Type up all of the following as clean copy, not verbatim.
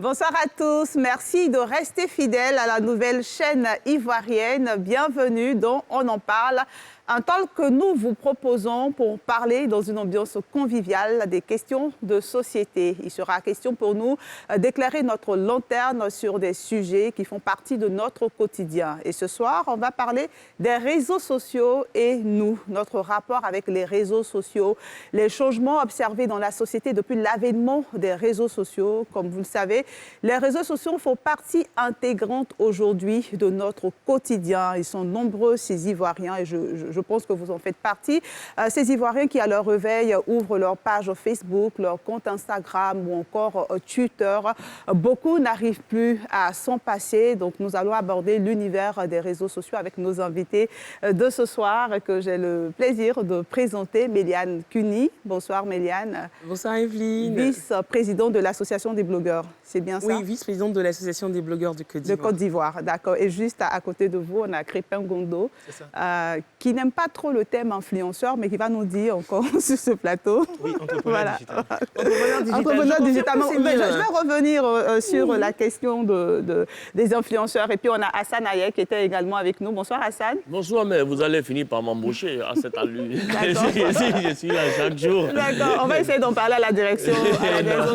Bonsoir à tous. Merci de rester fidèles à la nouvelle chaîne ivoirienne. Bienvenue dans On en parle. Un temps que nous vous proposons pour parler dans une ambiance conviviale des questions de société. Il sera question pour nous d'éclairer notre lanterne sur des sujets qui font partie de notre quotidien. Et ce soir, on va parler des réseaux sociaux et nous, notre rapport avec les réseaux sociaux, les changements observés dans la société depuis l'avènement des réseaux sociaux. Comme vous le savez, les réseaux sociaux font partie intégrante aujourd'hui de notre quotidien. Ils sont nombreux, ces Ivoiriens, et je pense que vous en faites partie. Ces Ivoiriens qui, à leur réveil, ouvrent leur page Facebook, leur compte Instagram ou encore Twitter. Beaucoup n'arrivent plus à s'en passer. Donc, nous allons aborder l'univers des réseaux sociaux avec nos invités de ce soir que j'ai le plaisir de présenter. Méliane Kuni. Bonsoir, Méliane. Bonsoir, Evelyne. Vice-présidente de l'Association des blogueurs. C'est bien ça? Oui, vice-présidente de l'Association des blogueurs de Côte d'Ivoire. De Côte d'Ivoire, d'accord. Et juste à côté de vous, on a Crépin Gondo, qui n'aime pas trop le thème influenceur, mais qui va nous dire encore sur ce plateau. Oui, entrepreneur digital. Entrepreneur digital. Je vais revenir sur la question des influenceurs. Et puis, on a Hassan Ayek qui était également avec nous. Bonsoir, Hassan. Bonsoir, mais vous allez finir par m'embaucher à cette allure. Je suis là chaque jour. D'accord, on va essayer d'en parler à la direction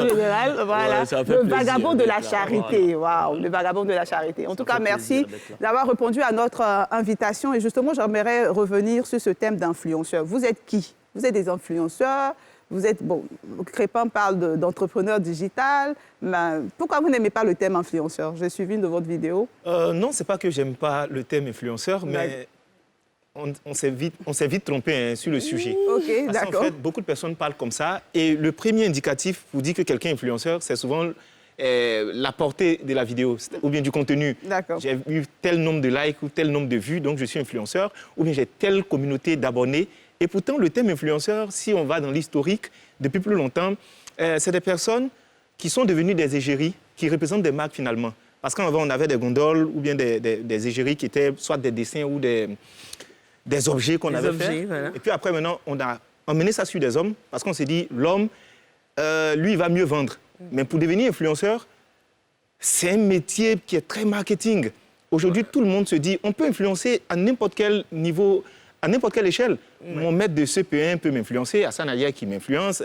générale. Voilà. Ouais, le vagabond de la charité. Waouh, le vagabond de la charité. En tout cas, merci d'avoir répondu à notre invitation. Et justement, j'aimerais revenir sur ce thème d'influenceurs. Vous êtes qui? Vous êtes des influenceurs. Vous êtes, bon, Crépin parle d'entrepreneur digital. Mais pourquoi vous n'aimez pas le thème influenceur? J'ai suivi une de votre vidéo. Non, c'est pas que j'aime pas le thème influenceur, mais on s'est vite trompé sur le sujet. Ok, d'accord. En fait, beaucoup de personnes parlent comme ça. Et le premier indicatif pour dire que quelqu'un est influenceur, c'est souvent la portée de la vidéo ou bien du contenu. J'ai eu tel nombre de likes ou tel nombre de vues, donc je suis influenceur. Ou bien j'ai telle communauté d'abonnés. Et pourtant, le thème influenceur, si on va dans l'historique, depuis plus longtemps, c'est des personnes qui sont devenues des égéries, qui représentent des marques finalement. Parce qu'avant, on avait des gondoles ou bien des égéries qui étaient soit des dessins ou des objets qu'on avait fait. Voilà. Et puis après, maintenant, on a emmené ça sur des hommes parce qu'on s'est dit, l'homme, lui, il va mieux vendre. Mais pour devenir influenceur, c'est un métier qui est très marketing. Aujourd'hui, tout le monde se dit, on peut influencer à n'importe quel niveau, à n'importe quelle échelle. Mon maître de CP1 peut m'influencer, Hassan Ayek qui m'influence,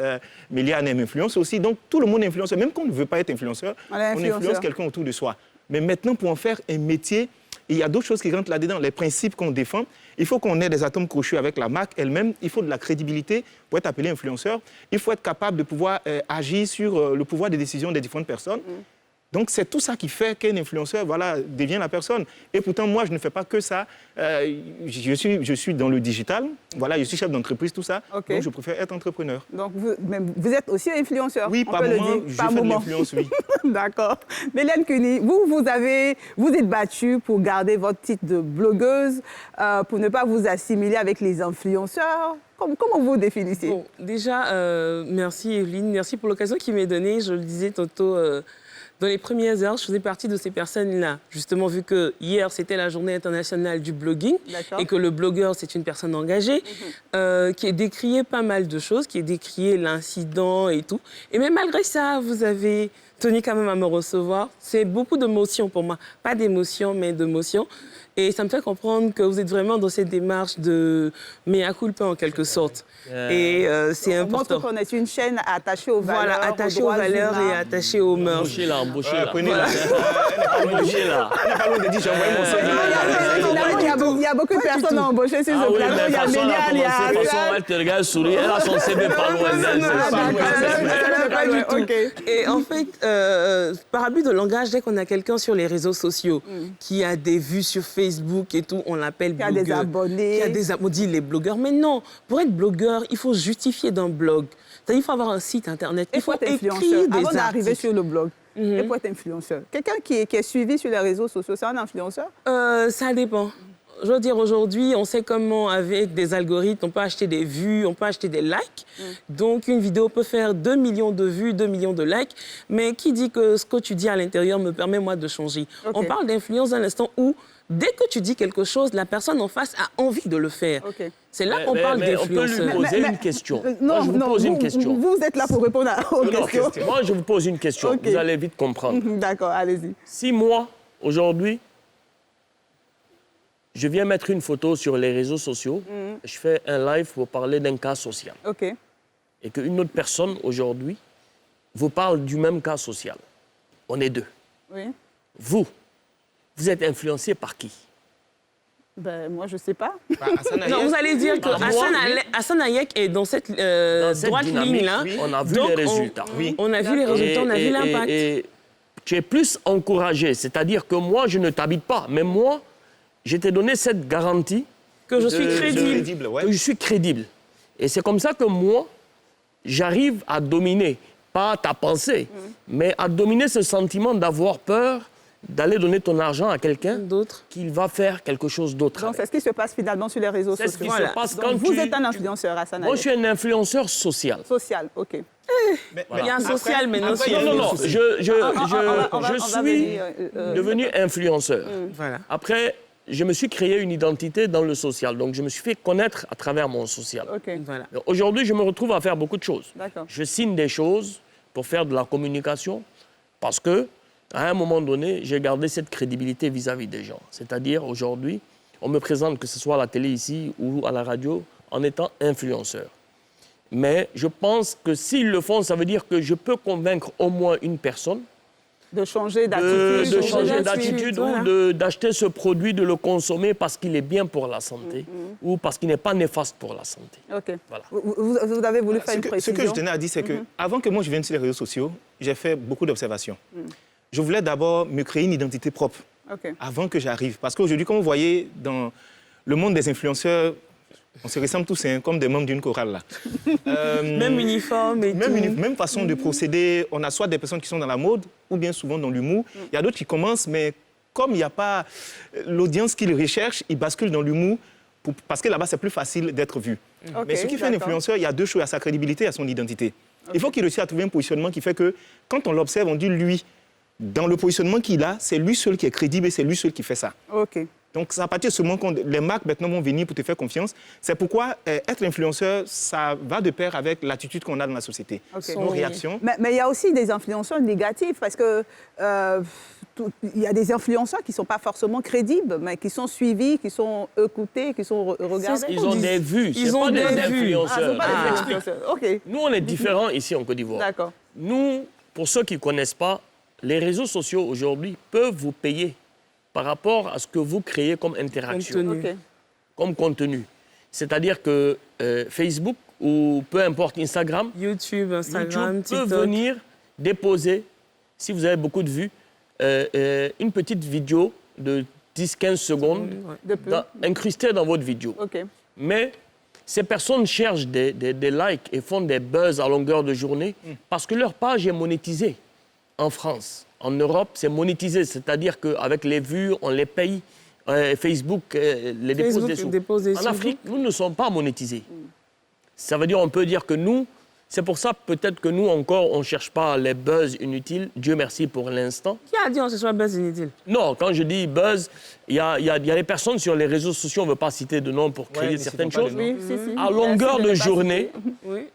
Méliane m'influence aussi. Donc, tout le monde est influenceur. Même quand on ne veut pas être influenceur, on influence quelqu'un autour de soi. Mais maintenant, pour en faire un métier, il y a d'autres choses qui rentrent là-dedans. Les principes qu'on défend, il faut qu'on ait des atomes crochus avec la marque elle-même. Il faut de la crédibilité pour être appelé influenceur. Il faut être capable de pouvoir agir sur le pouvoir des décisions des différentes personnes. Donc, c'est tout ça qui fait qu'un influenceur devient la personne. Et pourtant, moi, je ne fais pas que ça. Je suis dans le digital. Voilà, je suis chef d'entreprise, tout ça. Donc, je préfère être entrepreneur. Donc, vous êtes aussi influenceur? Oui, par moment, je fais de l'influence, oui. D'accord. Méliane Kuni, vous êtes battue pour garder votre titre de blogueuse, pour ne pas vous assimiler avec les influenceurs. Comment vous définissez? Bon, déjà, merci Evelyne. Merci pour l'occasion qui m'est donnée. Je le disais tantôt... Dans les premières heures, je faisais partie de ces personnes-là. Justement, vu que hier, c'était la journée internationale du blogging et que le blogueur, c'est une personne engagée, qui est décrié pas mal de choses, qui est décrié l'incident et tout. Et même malgré ça, vous avez tenu quand même à me recevoir. C'est beaucoup d'émotions pour moi. Pas d'émotions, mais d'émotions. Et ça me fait comprendre que vous êtes vraiment dans cette démarche de mea culpa en quelque sorte. Et c'est important. On montre qu'on est une chaîne attachée aux valeurs. Voilà, attachée aux valeurs et attachée aux mœurs. Embauchez-la, embauchez-la. Prenez-la. Embauchez-la. Elle n'a pas loin de dire, j'ai envoyé mon CV. Il y a beaucoup de personnes à embaucher sur ce plateau. Il y a Méliane, il y a... De toute façon, elle te regarde sourire, elle a son CV pas loin d'elle. Pas du tout. Et en fait, par abus de langage, dès qu'on a quelqu'un sur les réseaux sociaux qui a des vues sur Facebook et tout, on l'appelle blogueur. Qui a des abonnés. On dit les blogueurs. Mais non, pour être blogueur, il faut justifier d'un blog. C'est-à-dire, il faut avoir un site internet. Il faut être influenceur. Avant d'arriver sur le blog, il faut être influenceur. Quelqu'un qui est suivi sur les réseaux sociaux, c'est un influenceur? Ça dépend. Je veux dire, aujourd'hui, on sait comment, avec des algorithmes, on peut acheter des vues, on peut acheter des likes. Donc, une vidéo peut faire 2 millions de vues, 2 millions de likes. Mais qui dit que ce que tu dis à l'intérieur me permet, moi, de changer? On parle d'influence à l'instant où dès que tu dis quelque chose, la personne en face a envie de le faire. Okay. C'est là qu'on parle d'influenceur. On peut lui poser une question. Non, je vous pose une question. Vous êtes là pour répondre aux questions. Moi, je vous pose une question. Okay. Vous allez vite comprendre. D'accord, allez-y. Si moi, aujourd'hui, je viens mettre une photo sur les réseaux sociaux, je fais un live pour parler d'un cas social. OK. Et qu'une autre personne, aujourd'hui, vous parle du même cas social. On est deux. Oui. Vous êtes influencé par qui? Ben, moi, je ne sais pas. Non, vous allez dire que Hassan Hayek est dans cette droite ligne-là. Oui. On a vu les résultats. On a vu les résultats, on a vu l'impact. Et tu es plus encouragé. C'est-à-dire que moi, je ne t'habite pas. Mais moi, je t'ai donné cette garantie que je suis crédible. Que je suis crédible. Et c'est comme ça que moi, j'arrive à dominer, pas ta pensée, mais à dominer ce sentiment d'avoir peur d'aller donner ton argent à quelqu'un d'autre qui va faire quelque chose d'autre. Donc, c'est ce qui se passe finalement sur les réseaux sociaux. C'est ce qui se passe quand vous êtes un influenceur, Hassan Hayek. Moi, je suis un influenceur social. Social, OK. Il y a un social, mais non. Non, je suis devenu influenceur. Voilà. Après, je me suis créé une identité dans le social. Donc, je me suis fait connaître à travers mon social. Okay. Voilà. Aujourd'hui, je me retrouve à faire beaucoup de choses. D'accord. Je signe des choses pour faire de la communication parce que, à un moment donné, j'ai gardé cette crédibilité vis-à-vis des gens. C'est-à-dire, aujourd'hui, on me présente, que ce soit à la télé ici ou à la radio, en étant influenceur. Mais je pense que s'ils le font, ça veut dire que je peux convaincre au moins une personne de changer d'attitude. De changer d'attitude ou d'acheter ce produit, de le consommer parce qu'il est bien pour la santé ou parce qu'il n'est pas néfaste pour la santé. OK. Voilà. Vous avez voulu faire une précision. Ce que je tenais à dire, c'est que avant que moi je vienne sur les réseaux sociaux, j'ai fait beaucoup d'observations. Je voulais d'abord me créer une identité propre avant que j'arrive. Parce qu'aujourd'hui, comme vous voyez, dans le monde des influenceurs, on se ressemble tous comme des membres d'une chorale. Là. Même uniforme et même façon de procéder. On a soit des personnes qui sont dans la mode ou bien souvent dans l'humour. Il y a d'autres qui commencent, mais comme il n'y a pas l'audience qu'ils recherchent, ils basculent dans l'humour parce que là-bas, c'est plus facile d'être vu. Mais ce qui fait un influenceur, il y a deux choses, à sa crédibilité et à son identité. Il faut qu'il réussisse à trouver un positionnement qui fait que quand on l'observe, on dit lui, dans le positionnement qu'il a, c'est lui seul qui est crédible et c'est lui seul qui fait ça. OK. Donc, c'est à partir de ce moment que les marques maintenant vont venir pour te faire confiance. C'est pourquoi être influenceur, ça va de pair avec l'attitude qu'on a dans la société. Nos réactions. Mais il y a aussi des influenceurs négatifs parce que il y a des influenceurs qui ne sont pas forcément crédibles, mais qui sont suivis, qui sont écoutés, qui sont regardés. Ils ont des vues. Ils ont des influenceurs. OK. Nous, on est différents ici en Côte d'Ivoire. D'accord. Nous, pour ceux qui ne connaissent pas, les réseaux sociaux aujourd'hui peuvent vous payer par rapport à ce que vous créez comme interaction, comme contenu. C'est-à-dire que Facebook ou peu importe Instagram, YouTube, Instagram, TikTok, peut venir déposer, si vous avez beaucoup de vues, une petite vidéo de 10-15 secondes incrustée dans votre vidéo. Mais ces personnes cherchent des likes et font des buzz à longueur de journée parce que leur page est monétisée en France. En Europe, c'est monétisé, c'est-à-dire qu'avec les vues, on les paye. Facebook les dépose des sous. En Afrique, nous ne sommes pas monétisés. Ça veut dire, on peut dire que nous, c'est pour ça peut-être que nous encore, on ne cherche pas les buzz inutiles. Dieu merci pour l'instant. Qui a dit qu'on se soit buzz inutile? Non, quand je dis buzz, il y a des personnes sur les réseaux sociaux, on ne veut pas citer de nom pour créer certaines choses. À longueur de journée,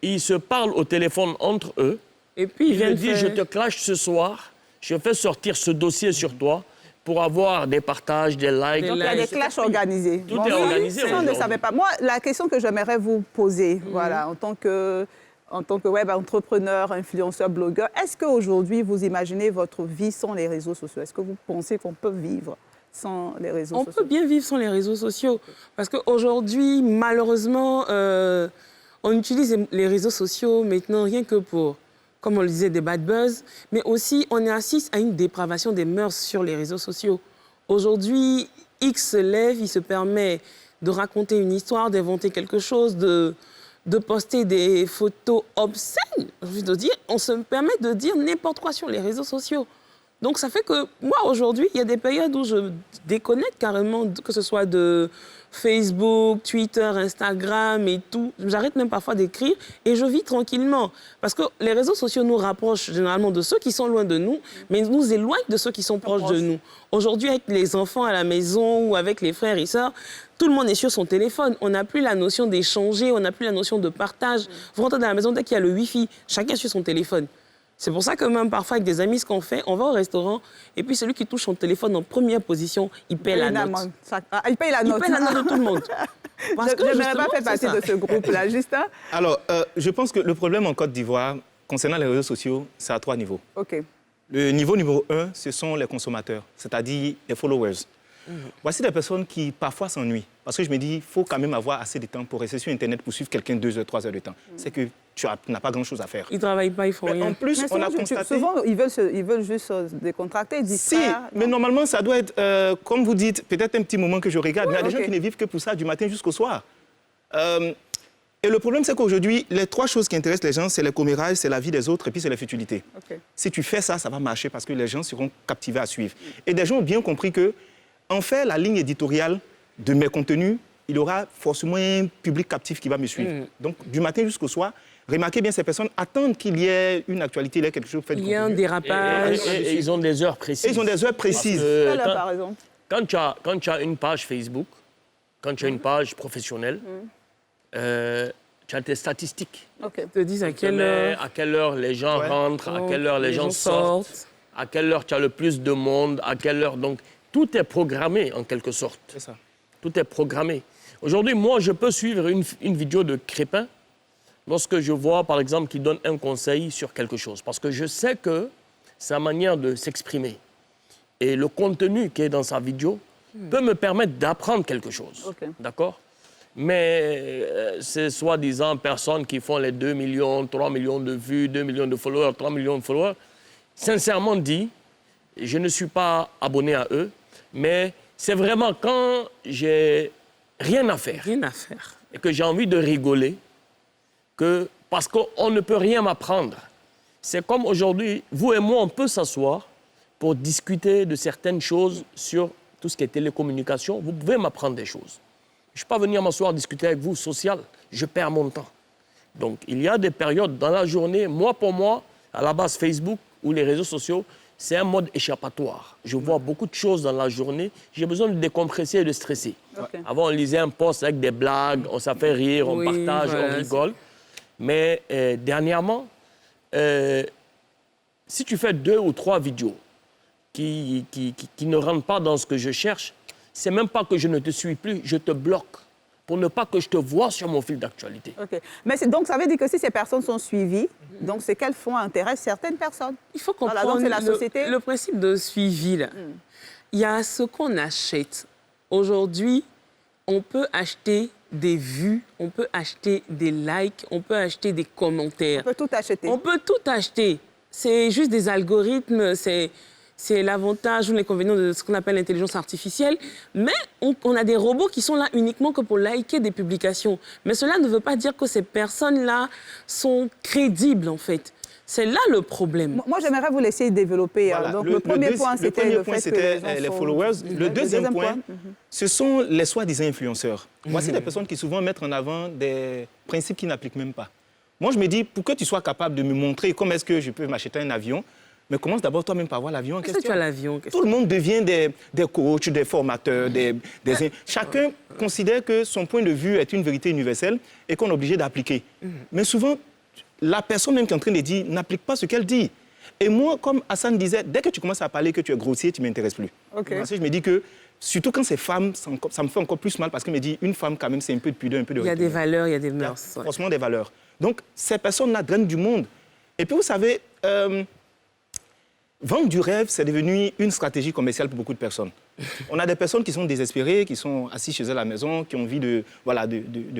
ils se parlent au téléphone entre eux. Et puis ils me disent, je te clash ce soir. Je fais sortir ce dossier sur toi pour avoir des partages, des likes. Donc, il y a des clashs organisés. Tout est organisé. Ça, on ne savait pas. Moi, la question que j'aimerais vous poser, voilà, en tant que web entrepreneur, influenceur, blogueur, est-ce qu'aujourd'hui, vous imaginez votre vie sans les réseaux sociaux? Est-ce que vous pensez qu'on peut vivre sans les réseaux sociaux? On peut bien vivre sans les réseaux sociaux. Parce qu'aujourd'hui, malheureusement, on utilise les réseaux sociaux maintenant rien que pour, comme on le disait, des bad buzz, mais aussi on est assise à une dépravation des mœurs sur les réseaux sociaux. Aujourd'hui, X se lève, il se permet de raconter une histoire, d'inventer quelque chose, de poster des photos obscènes. J'ai envie de dire, on se permet de dire n'importe quoi sur les réseaux sociaux. Donc, ça fait que moi, aujourd'hui, il y a des périodes où je déconnecte carrément, que ce soit de Facebook, Twitter, Instagram et tout. J'arrête même parfois d'écrire et je vis tranquillement. Parce que les réseaux sociaux nous rapprochent généralement de ceux qui sont loin de nous, mais nous éloignent de ceux qui sont proches de nous. Aujourd'hui, avec les enfants à la maison ou avec les frères et sœurs, tout le monde est sur son téléphone. On n'a plus la notion d'échanger, on n'a plus la notion de partage. Vous rentrez dans la maison, dès qu'il y a le Wi-Fi, chacun est sur son téléphone. C'est pour ça que même parfois, avec des amis, ce qu'on fait, on va au restaurant et puis celui qui touche son téléphone en première position, il paie la note. Il paye la note. Il paie la note de tout le monde. Parce que je n'aurais pas fait partie de ce groupe-là, Justin. Alors, je pense que le problème en Côte d'Ivoire, concernant les réseaux sociaux, c'est à 3 niveaux. OK. Le niveau numéro 1, ce sont les consommateurs, c'est-à-dire les followers. Voici des personnes qui parfois s'ennuient. Parce que je me dis, il faut quand même avoir assez de temps pour rester sur Internet pour suivre quelqu'un 2 heures, 3 heures de temps. C'est que tu n'as pas grand-chose à faire. Ils ne travaillent pas, ils font rien. En plus, on a constaté... Souvent, ils veulent juste se décontracter, distraire. Si, mais normalement, ça doit être, comme vous dites, peut-être un petit moment que je regarde. Mais il y a des gens qui ne vivent que pour ça, du matin jusqu'au soir. Et le problème, c'est qu'aujourd'hui, les 3 choses qui intéressent les gens, c'est les commérages, c'est la vie des autres et puis c'est la futilités. Si tu fais ça, ça va marcher parce que les gens seront captivés à suivre. Et des gens ont bien compris que, en fait, la ligne éditoriale de mes contenus, il y aura forcément un public captif qui va me suivre. Donc, du matin jusqu'au soir, remarquez bien, ces personnes attendent qu'il y ait une actualité, il y ait quelque chose fait de contenu. Il y a un dérapage. Et ils ont des heures précises. Et ils ont des heures précises. Par exemple. Quand tu as une page Facebook, quand tu as une page professionnelle, tu as tes statistiques. Ils te disent à quelle heure les gens rentrent, à quelle heure les gens sortent, à quelle heure tu as le plus de monde, à quelle heure... Donc, tout est programmé, en quelque sorte. C'est ça. Tout est programmé. Aujourd'hui, moi, je peux suivre une vidéo de Crépin lorsque je vois, par exemple, qu'il donne un conseil sur quelque chose. Parce que je sais que sa manière de s'exprimer et le contenu qui est dans sa vidéo peut me permettre d'apprendre quelque chose. D'accord ? Mais c'est soi-disant personnes qui font les 2 millions, 3 millions de vues, 2 millions de followers, 3 millions de followers. Sincèrement dit, je ne suis pas abonné à eux, mais c'est vraiment quand j'ai rien à faire et que j'ai envie de rigoler, parce qu'on ne peut rien m'apprendre. C'est comme aujourd'hui, vous et moi, on peut s'asseoir pour discuter de certaines choses sur tout ce qui est télécommunication. Vous pouvez m'apprendre des choses. Je ne suis pas venir m'asseoir discuter avec vous social, je perds mon temps. Donc, il y a des périodes dans la journée, moi pour moi, à la base Facebook ou les réseaux sociaux, c'est un mode échappatoire. Je vois beaucoup de choses dans la journée. J'ai besoin de décompresser et de stresser. Avant, on lisait un post avec des blagues, on s'en fait rire, on partage, on rigole. Mais dernièrement, si tu fais 2 ou 3 vidéos qui ne rentrent pas dans ce que je cherche, c'est même pas que je ne te suis plus, je te bloque pour ne pas que je te vois sur mon fil d'actualité. Mais donc, ça veut dire que si ces personnes sont suivies, donc c'est qu'elles font intéressent certaines personnes. Il faut comprendre le principe de suivi. Là. Il y a ce qu'on achète. Aujourd'hui, on peut acheter des vues, on peut acheter des likes, on peut acheter des commentaires. On peut tout acheter. On peut tout acheter. C'est juste des algorithmes, c'est l'avantage ou l'inconvénient de ce qu'on appelle l'intelligence artificielle. Mais on a des robots qui sont là uniquement que pour liker des publications. Mais cela ne veut pas dire que ces personnes-là sont crédibles, en fait. C'est là le problème. Moi, j'aimerais vous laisser développer. Voilà. Donc, le premier point, c'était les followers. Le deuxième point, ce sont les soi-disant influenceurs. Voici des personnes qui souvent mettent en avant des principes qui n'appliquent même pas. Moi, je me dis, pour que tu sois capable de me montrer comment est-ce que je peux m'acheter un avion, mais commence d'abord toi-même par voir l'avion en question. Tu as l'avion. Tout le monde devient des coachs, des formateurs, Chacun considère que son point de vue est une vérité universelle et qu'on est obligé d'appliquer. Mais souvent, la personne même qui est en train de dire n'applique pas ce qu'elle dit. Et moi, comme Hassan disait, dès que tu commences à parler que tu es grossier, tu ne m'intéresses plus. Parce que je me dis que, surtout quand c'est femme, ça me fait encore plus mal parce que je me dis, une femme, quand même, c'est un peu de pudeur, un peu de... Il y a des valeurs, il y a des mœurs. Franchement, des valeurs. Donc, ces personnes-là drainent du monde. Et puis, vous savez... Vendre du rêve, c'est devenu une stratégie commerciale pour beaucoup de personnes. On a des personnes qui sont désespérées, qui sont assises chez elles à la maison, qui ont envie de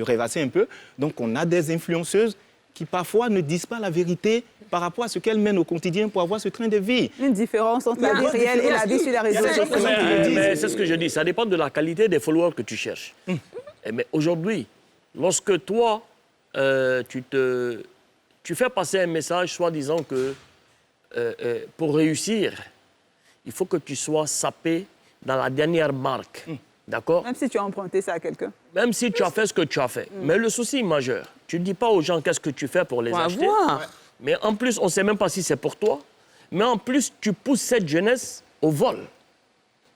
rêvasser un peu. Donc, on a des influenceuses qui, parfois, ne disent pas la vérité par rapport à ce qu'elles mènent au quotidien pour avoir ce train de vie. Une différence entre la vie réelle et la vie sur les réseaux sociaux. Mais c'est ce que je dis. Ça dépend de la qualité des followers que tu cherches. Mais aujourd'hui, lorsque toi, tu fais passer un message soi-disant que pour réussir, il faut que tu sois sapé dans la dernière marque. D'accord? Même si tu as emprunté ça à quelqu'un. Même si tu as fait ce que tu as fait. Mais le souci majeur, tu ne dis pas aux gens qu'est-ce que tu fais pour les acheter. Mais en plus, on ne sait même pas si c'est pour toi. Mais en plus, tu pousses cette jeunesse au vol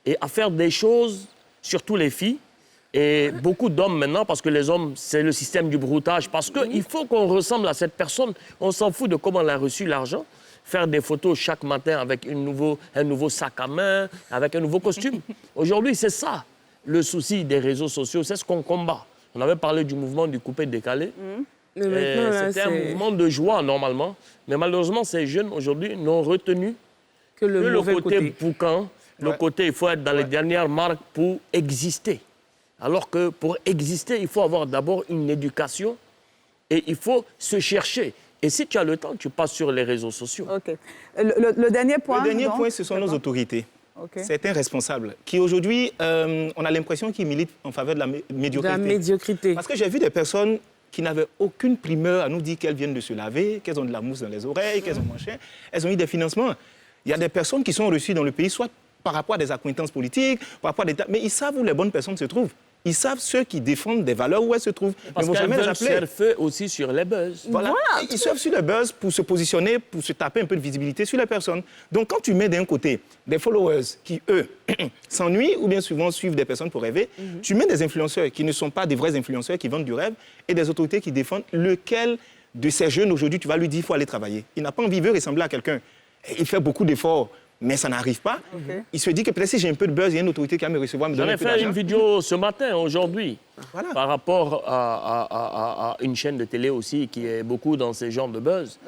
et à faire des choses, surtout les filles. Et beaucoup d'hommes maintenant, parce que les hommes, c'est le système du broutage. Parce qu'il faut qu'on ressemble à cette personne. On s'en fout de comment elle a reçu l'argent. Faire des photos chaque matin avec un nouveau sac à main, avec un nouveau costume. Aujourd'hui, c'est ça le souci des réseaux sociaux. C'est ce qu'on combat. On avait parlé du mouvement du coupé-décalé. C'était un mouvement de joie, normalement. Mais malheureusement, ces jeunes, aujourd'hui, n'ont retenu que le côté boucan. Le côté, il faut être dans les dernières marques pour exister. Alors que pour exister, il faut avoir d'abord une éducation et il faut se chercher. Et si tu as le temps, tu passes sur les réseaux sociaux. OK. Le dernier point? Le dernier point, ce sont nos autorités. Certains responsables qui, aujourd'hui, on a l'impression qu'ils militent en faveur de la médiocrité. De la médiocrité. Parce que j'ai vu des personnes qui n'avaient aucune primeur à nous dire qu'elles viennent de se laver, qu'elles ont de la mousse dans les oreilles, qu'elles ont machin. Elles ont eu des financements. Il y a des personnes qui sont reçues dans le pays, soit par rapport à des accointances politiques, par rapport à des... Mais ils savent où les bonnes personnes se trouvent. Ils savent ceux qui défendent des valeurs où elles se trouvent. Parce qu'elles veulent surfer aussi sur les buzz. Voilà. Ils surfent sur les buzz pour se positionner, pour se taper un peu de visibilité sur les personnes. Donc, quand tu mets d'un côté des followers qui, eux, s'ennuient ou bien souvent suivent des personnes pour rêver, tu mets des influenceurs qui ne sont pas des vrais influenceurs qui vendent du rêve et des autorités qui défendent lequel de ces jeunes, aujourd'hui, tu vas lui dire qu'il faut aller travailler. Il n'a pas envie, il veut ressembler à quelqu'un. Il fait beaucoup d'efforts. Mais ça n'arrive pas. Il se dit que peut-être si j'ai un peu de buzz, il y a une autorité qui va me recevoir, me donner un peu d'argent. J'en ai fait une vidéo ce matin, aujourd'hui, par rapport à une chaîne de télé aussi qui est beaucoup dans ce genre de buzz.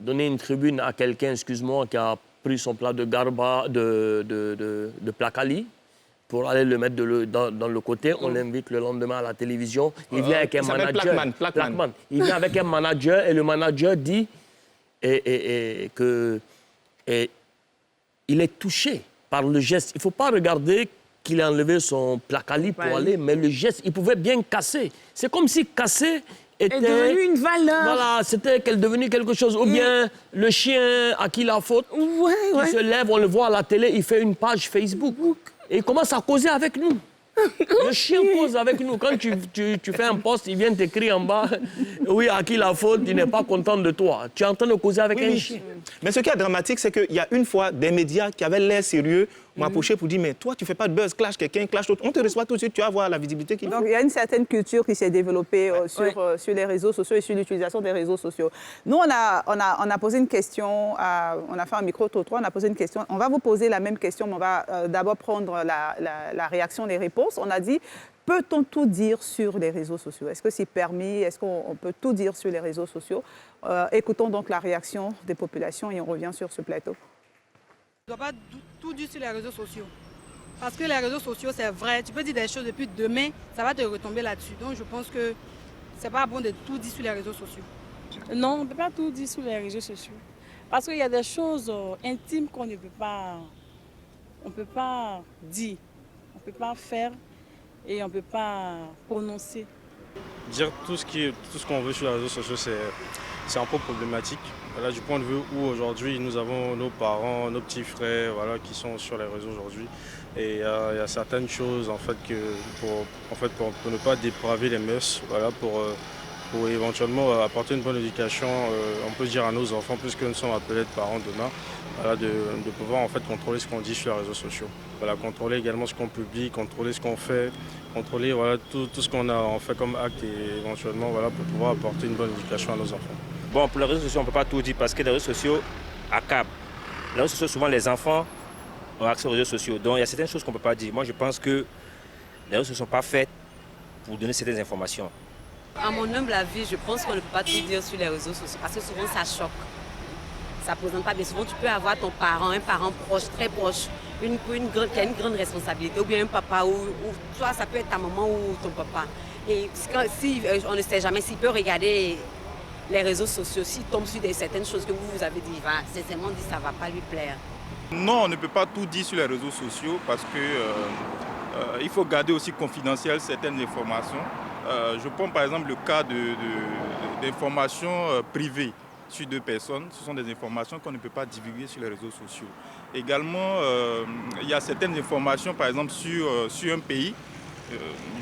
Donner une tribune à quelqu'un, excuse-moi, qui a pris son plat de garba, de placali, pour aller le mettre dans le côté. On l'invite le lendemain à la télévision. Il vient avec un manager. Plaquemane. Il vient avec un manager et le manager dit que... il est touché par le geste. Il ne faut pas regarder qu'il a enlevé son placali pour aller, mais le geste, il pouvait bien casser. C'est comme si casser était devenu une valeur. Voilà, c'était devenu quelque chose. Ou bien le chien à qui la faute, qui se lève, on le voit à la télé, il fait une page Facebook. Et il commence à causer avec nous. Le chien cause avec nous. Quand tu fais un post, il vient t'écrire en bas, oui, à qui la faute, il n'est pas content de toi. Tu es en train de causer avec un chien. Mais ce qui est dramatique, c'est qu'il y a une fois des médias qui avaient l'air sérieux m'ont approché pour dire, mais toi, tu ne fais pas de buzz, clash quelqu'un, clash l'autre. On te reçoit tout de suite, tu vas avoir la visibilité qu'il faut. Donc, il y a une certaine culture qui s'est développée sur les réseaux sociaux et sur l'utilisation des réseaux sociaux. Nous, on a posé une question, on a fait un micro-trottoir, on a posé une question. On va vous poser la même question, mais on va d'abord prendre la réaction, les réponses. On a dit, peut-on tout dire sur les réseaux sociaux? Est-ce que c'est permis? Est-ce qu'on peut tout dire sur les réseaux sociaux? Écoutons donc la réaction des populations et on revient sur ce plateau. On ne doit pas tout dire sur les réseaux sociaux. Parce que les réseaux sociaux, c'est vrai. Tu peux dire des choses depuis demain, ça va te retomber là-dessus. Donc je pense que ce n'est pas bon de tout dire sur les réseaux sociaux. Non, on ne peut pas tout dire sur les réseaux sociaux. Parce qu'il y a des choses intimes qu'on ne peut pas... On ne peut pas dire, on ne peut pas faire et on ne peut pas prononcer. Dire tout ce qu'on veut sur les réseaux sociaux, c'est un peu problématique. Voilà, du point de vue où aujourd'hui nous avons nos parents, nos petits frères qui sont sur les réseaux aujourd'hui. Et il y a certaines choses en fait, pour ne pas dépraver les mœurs, pour éventuellement apporter une bonne éducation, on peut dire à nos enfants, puisque nous sommes appelés parents demain, de pouvoir en fait contrôler ce qu'on dit sur les réseaux sociaux. Contrôler également ce qu'on publie, contrôler ce qu'on fait, contrôler tout ce qu'on a en fait comme acte et éventuellement pour pouvoir apporter une bonne éducation à nos enfants. Bon, pour les réseaux sociaux, on ne peut pas tout dire parce que les réseaux sociaux accablent. Les réseaux sociaux, souvent les enfants ont accès aux réseaux sociaux. Donc il y a certaines choses qu'on ne peut pas dire. Moi, je pense que les réseaux sociaux ne sont pas faits pour donner certaines informations. À mon humble avis, je pense qu'on ne peut pas tout dire sur les réseaux sociaux parce que souvent ça choque. Ça ne présente pas bien. Souvent, tu peux avoir ton parent, un parent proche, très proche, qui a une grande responsabilité, ou bien un papa, ou toi, ça peut être ta maman ou ton papa. Et si on ne sait jamais, s'il peut regarder les réseaux sociaux, s'il tombe sur certaines choses que vous avez dit, il va sincèrement dire que ça ne va pas lui plaire. Non, on ne peut pas tout dire sur les réseaux sociaux parce qu'il faut garder aussi confidentiel certaines informations. Je prends par exemple le cas d'informations privées sur deux personnes. Ce sont des informations qu'on ne peut pas divulguer sur les réseaux sociaux. Également, il y a certaines informations, par exemple, sur un pays.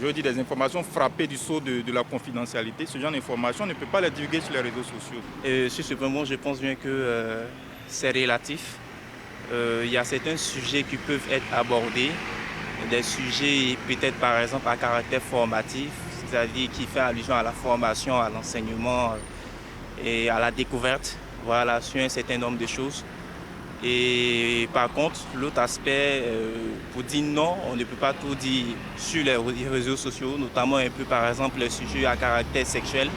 Je veux dire des informations frappées du sceau de la confidentialité. Ce genre d'informations, on ne peut pas les divulguer sur les réseaux sociaux. Sur ce point, je pense bien que c'est relatif. Il y a certains sujets qui peuvent être abordés, des sujets peut-être par exemple à caractère formatif, c'est-à-dire qui fait allusion à la formation, à l'enseignement et à la découverte, voilà, sur un certain nombre de choses. Et par contre, l'autre aspect, pour dire non, on ne peut pas tout dire sur les réseaux sociaux, notamment un peu par exemple les sujets à caractère sexuel.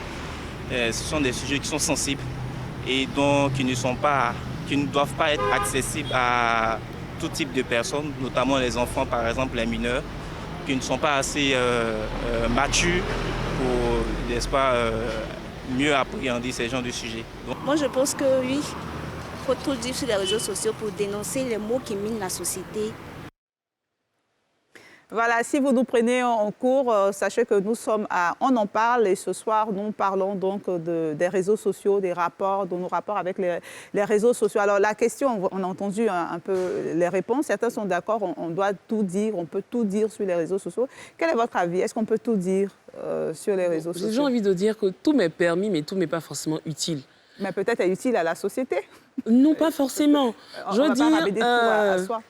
Ce sont des sujets qui sont sensibles et donc qui ne doivent pas être accessibles à tout type de personnes, notamment les enfants par exemple, les mineurs, qui ne sont pas assez matures pour, n'est-ce pas, mieux appréhender ces genres de sujets. Donc, moi je pense que oui. Il faut tout dire sur les réseaux sociaux pour dénoncer les maux qui minent la société. Voilà, si vous nous prenez en cours, sachez que nous sommes à On en parle et ce soir, nous parlons donc des réseaux sociaux, de nos rapports avec les réseaux sociaux. Alors la question, on a entendu un peu les réponses, certains sont d'accord, on doit tout dire, on peut tout dire sur les réseaux sociaux. Quel est votre avis? Est-ce qu'on peut tout dire sur les réseaux sociaux? J'ai envie de dire que tout m'est permis, mais tout m'est pas forcément utile. Mais peut-être utile à la société. Non, pas forcément. Je veux dire, à soi.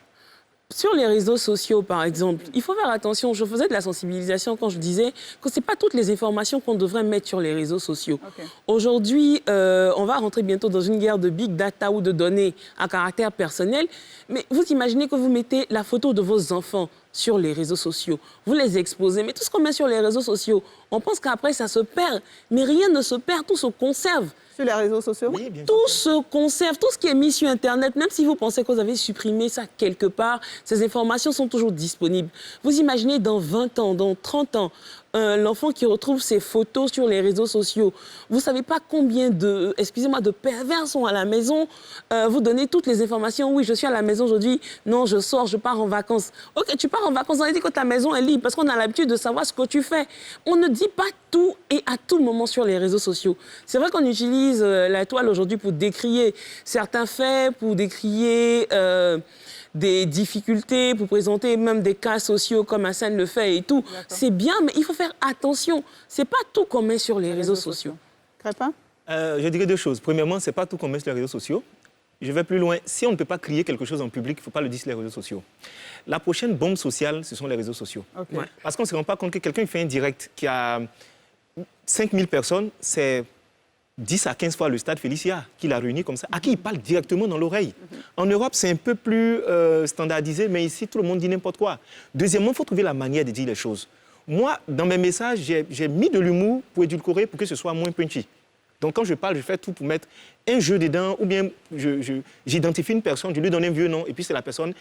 Sur les réseaux sociaux, par exemple, il faut faire attention. Je faisais de la sensibilisation quand je disais que ce n'est pas toutes les informations qu'on devrait mettre sur les réseaux sociaux. Okay. Aujourd'hui, on va rentrer bientôt dans une guerre de big data ou de données à caractère personnel. Mais vous imaginez que vous mettez la photo de vos enfants sur les réseaux sociaux. Vous les exposez. Mais tout ce qu'on met sur les réseaux sociaux, on pense qu'après, ça se perd. Mais rien ne se perd, tout se conserve. Sur les réseaux sociaux? Oui, tout se conserve, tout ce qui est mis sur Internet, même si vous pensez que vous avez supprimé ça quelque part, ces informations sont toujours disponibles. Vous imaginez dans 20 ans, dans 30 ans, l'enfant qui retrouve ses photos sur les réseaux sociaux. Vous ne savez pas combien de pervers sont à la maison. Vous donnez toutes les informations. Oui, je suis à la maison aujourd'hui. Non, je sors, je pars en vacances. OK, tu pars en vacances, on a dit que ta maison est libre parce qu'on a l'habitude de savoir ce que tu fais. On ne dit pas tout et à tout moment sur les réseaux sociaux. C'est vrai qu'on utilise la toile aujourd'hui pour décrier certains faits, pour décrier des difficultés, pour présenter même des cas sociaux comme Hassan le fait et tout. C'est bien, mais il faut faire attention. Ce n'est pas tout qu'on met sur les réseaux sociaux. Crépin? Je dirais deux choses. Premièrement, ce n'est pas tout qu'on met sur les réseaux sociaux. Je vais plus loin. Si on ne peut pas crier quelque chose en public, il ne faut pas le dire sur les réseaux sociaux. La prochaine bombe sociale, ce sont les réseaux sociaux. Okay. Ouais. Parce qu'on ne se rend pas compte que quelqu'un qui fait un direct qui a 5000 personnes, c'est 10 à 15 fois le stade Félicia qui l'a réuni comme ça, à qui il parle directement dans l'oreille. En Europe, c'est un peu plus standardisé, mais ici, tout le monde dit n'importe quoi. Deuxièmement, il faut trouver la manière de dire les choses. Moi, dans mes messages, j'ai mis de l'humour pour édulcorer, pour que ce soit moins punchy. Donc, quand je parle, je fais tout pour mettre un jeu dedans, ou bien j'identifie une personne, je lui donne un vieux nom, et puis c'est la personne,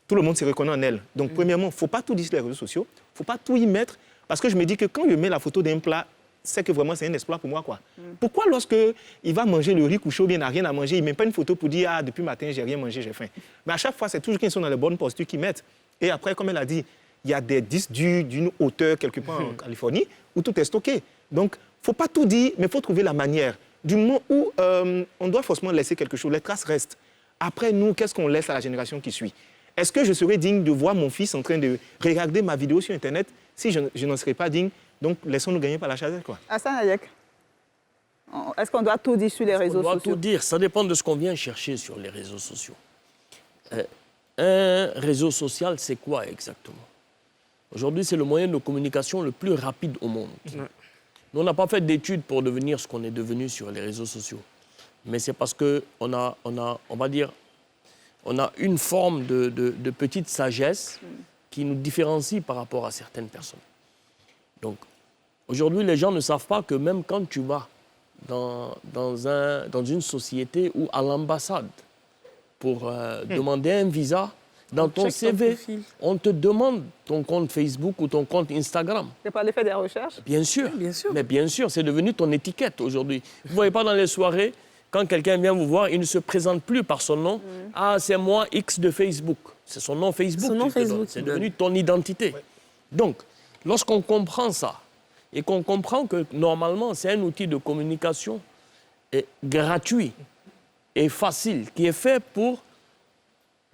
tout le monde se reconnaît en elle. Donc, premièrement, il ne faut pas tout dire sur les réseaux sociaux, il ne faut pas tout y mettre, parce que je me dis que quand je mets la photo d'un plat, c'est que vraiment c'est un exploit pour moi, quoi. Pourquoi lorsqu'il va manger le riz couché ou bien il n'a rien à manger, il ne met pas une photo pour dire « Ah, depuis matin, j'ai rien mangé, j'ai faim ». Mais à chaque fois, c'est toujours qu'ils sont dans les bonnes postures qu'ils mettent. Et après, comme elle a dit, il y a des disques d'une hauteur quelque part en Californie où tout est stocké. Donc, il ne faut pas tout dire, mais il faut trouver la manière. Du moment où on doit forcément laisser quelque chose, les traces restent. Après, nous, qu'est-ce qu'on laisse à la génération qui suit? Est-ce que je serais digne de voir mon fils en train de regarder ma vidéo sur Internet? Si je n'en serais pas digne, donc laissons-nous gagner par la chazette, quoi. Hassan Hayek, est-ce qu'on doit tout dire sur les réseaux sociaux? On doit tout dire, ça dépend de ce qu'on vient chercher sur les réseaux sociaux. Un réseau social, c'est quoi exactement? Aujourd'hui, c'est le moyen de communication le plus rapide au monde. Ouais. Nous, on n'a pas fait d'études pour devenir ce qu'on est devenu sur les réseaux sociaux. Mais c'est parce qu'on a, on va dire, on a une forme de petite sagesse qui nous différencie par rapport à certaines personnes. Donc, aujourd'hui, les gens ne savent pas que même quand tu vas dans une société ou à l'ambassade pour demander un visa, dans ton CV, on te demande ton compte Facebook ou ton compte Instagram. Tu n'as pas fait des recherches? Bien sûr. Mais bien sûr, c'est devenu ton étiquette aujourd'hui. Vous ne voyez pas dans les soirées, quand quelqu'un vient vous voir, il ne se présente plus par son nom. Ah, c'est moi X de Facebook. C'est son nom Facebook. C'est devenu ton identité. Ouais. Donc, lorsqu'on comprend ça, et qu'on comprend que normalement, c'est un outil de communication gratuit et facile, qui est fait pour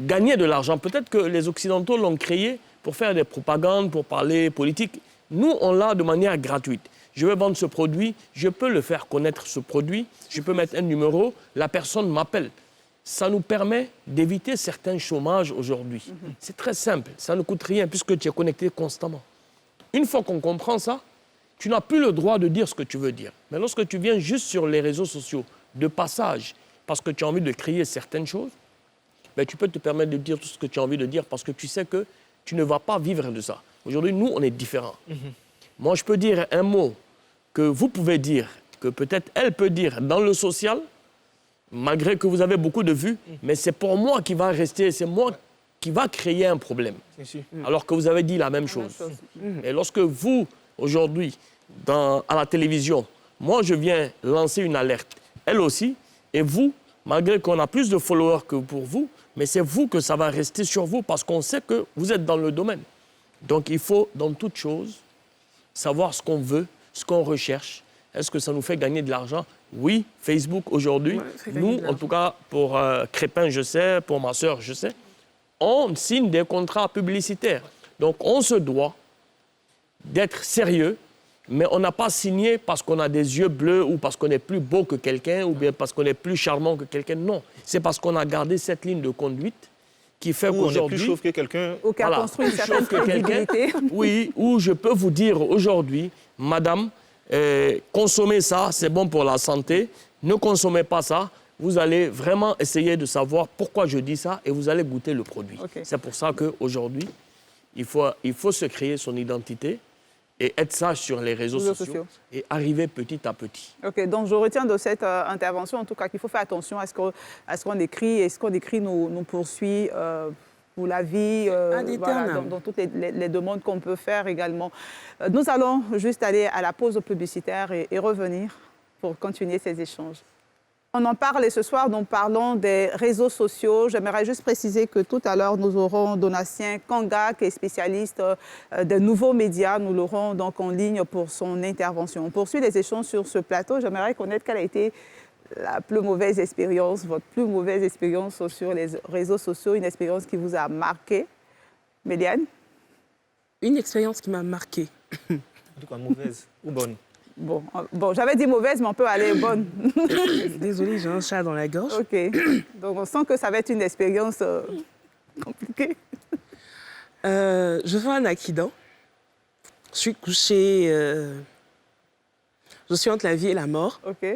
gagner de l'argent. Peut-être que les Occidentaux l'ont créé pour faire des propagandes, pour parler politique. Nous, on l'a de manière gratuite. Je vais vendre ce produit, je peux le faire connaître, ce produit, je peux mettre un numéro, la personne m'appelle. Ça nous permet d'éviter certains chômages aujourd'hui. C'est très simple, ça ne coûte rien puisque tu es connecté constamment. Une fois qu'on comprend ça, tu n'as plus le droit de dire ce que tu veux dire. Mais lorsque tu viens juste sur les réseaux sociaux, de passage, parce que tu as envie de créer certaines choses, ben, tu peux te permettre de dire tout ce que tu as envie de dire parce que tu sais que tu ne vas pas vivre de ça. Aujourd'hui, nous, on est différents. Moi, je peux dire un mot que vous pouvez dire, que peut-être elle peut dire dans le social, malgré que vous avez beaucoup de vues, mais c'est pour moi qui va rester, c'est moi qui va créer un problème. Alors que vous avez dit la même chose. Et lorsque vous, aujourd'hui, à la télévision, moi, je viens lancer une alerte, elle aussi, et vous, malgré qu'on a plus de followers que pour vous, mais c'est vous que ça va rester sur vous parce qu'on sait que vous êtes dans le domaine. Donc, il faut, dans toute chose, savoir ce qu'on veut, ce qu'on recherche. Est-ce que ça nous fait gagner de l'argent? Oui, Facebook aujourd'hui, nous, en tout cas, pour Crépin, je sais, pour ma sœur, je sais, on signe des contrats publicitaires. Donc, on se doit d'être sérieux, mais on n'a pas signé parce qu'on a des yeux bleus ou parce qu'on est plus beau que quelqu'un ou bien parce qu'on est plus charmant que quelqu'un. Non, c'est parce qu'on a gardé cette ligne de conduite qui fait qu'aujourd'hui... on est plus chauve que quelqu'un. Ou qui a construit une certaine crédibilité. Oui, où je peux vous dire aujourd'hui, madame, consommez ça, c'est bon pour la santé. Ne consommez pas ça. Vous allez vraiment essayer de savoir pourquoi je dis ça et vous allez goûter le produit. C'est pour ça qu'aujourd'hui, il faut se créer son identité et être sage sur les réseaux sociaux et arriver petit à petit. OK, donc je retiens de cette intervention, en tout cas, qu'il faut faire attention à ce qu'on écrit et ce qu'on écrit nous poursuit pour la vie, voilà, dans toutes les demandes qu'on peut faire également. Nous allons juste aller à la pause publicitaire et revenir pour continuer ces échanges. On en parle et ce soir, nous parlons des réseaux sociaux. J'aimerais juste préciser que tout à l'heure, nous aurons Donatien Kanga, qui est spécialiste des nouveaux médias. Nous l'aurons donc en ligne pour son intervention. On poursuit les échanges sur ce plateau. J'aimerais connaître quelle a été la plus mauvaise expérience, votre plus mauvaise expérience sur les réseaux sociaux, une expérience qui vous a marqué. Méliane? Une expérience qui m'a marquée. En tout cas, mauvaise ou bonne? Bon, j'avais dit mauvaise, mais on peut aller bonne. Désolée, j'ai un chat dans la gorge. OK. Donc, on sent que ça va être une expérience compliquée. Je fais un accident. Je suis couchée... je suis entre la vie et la mort. OK.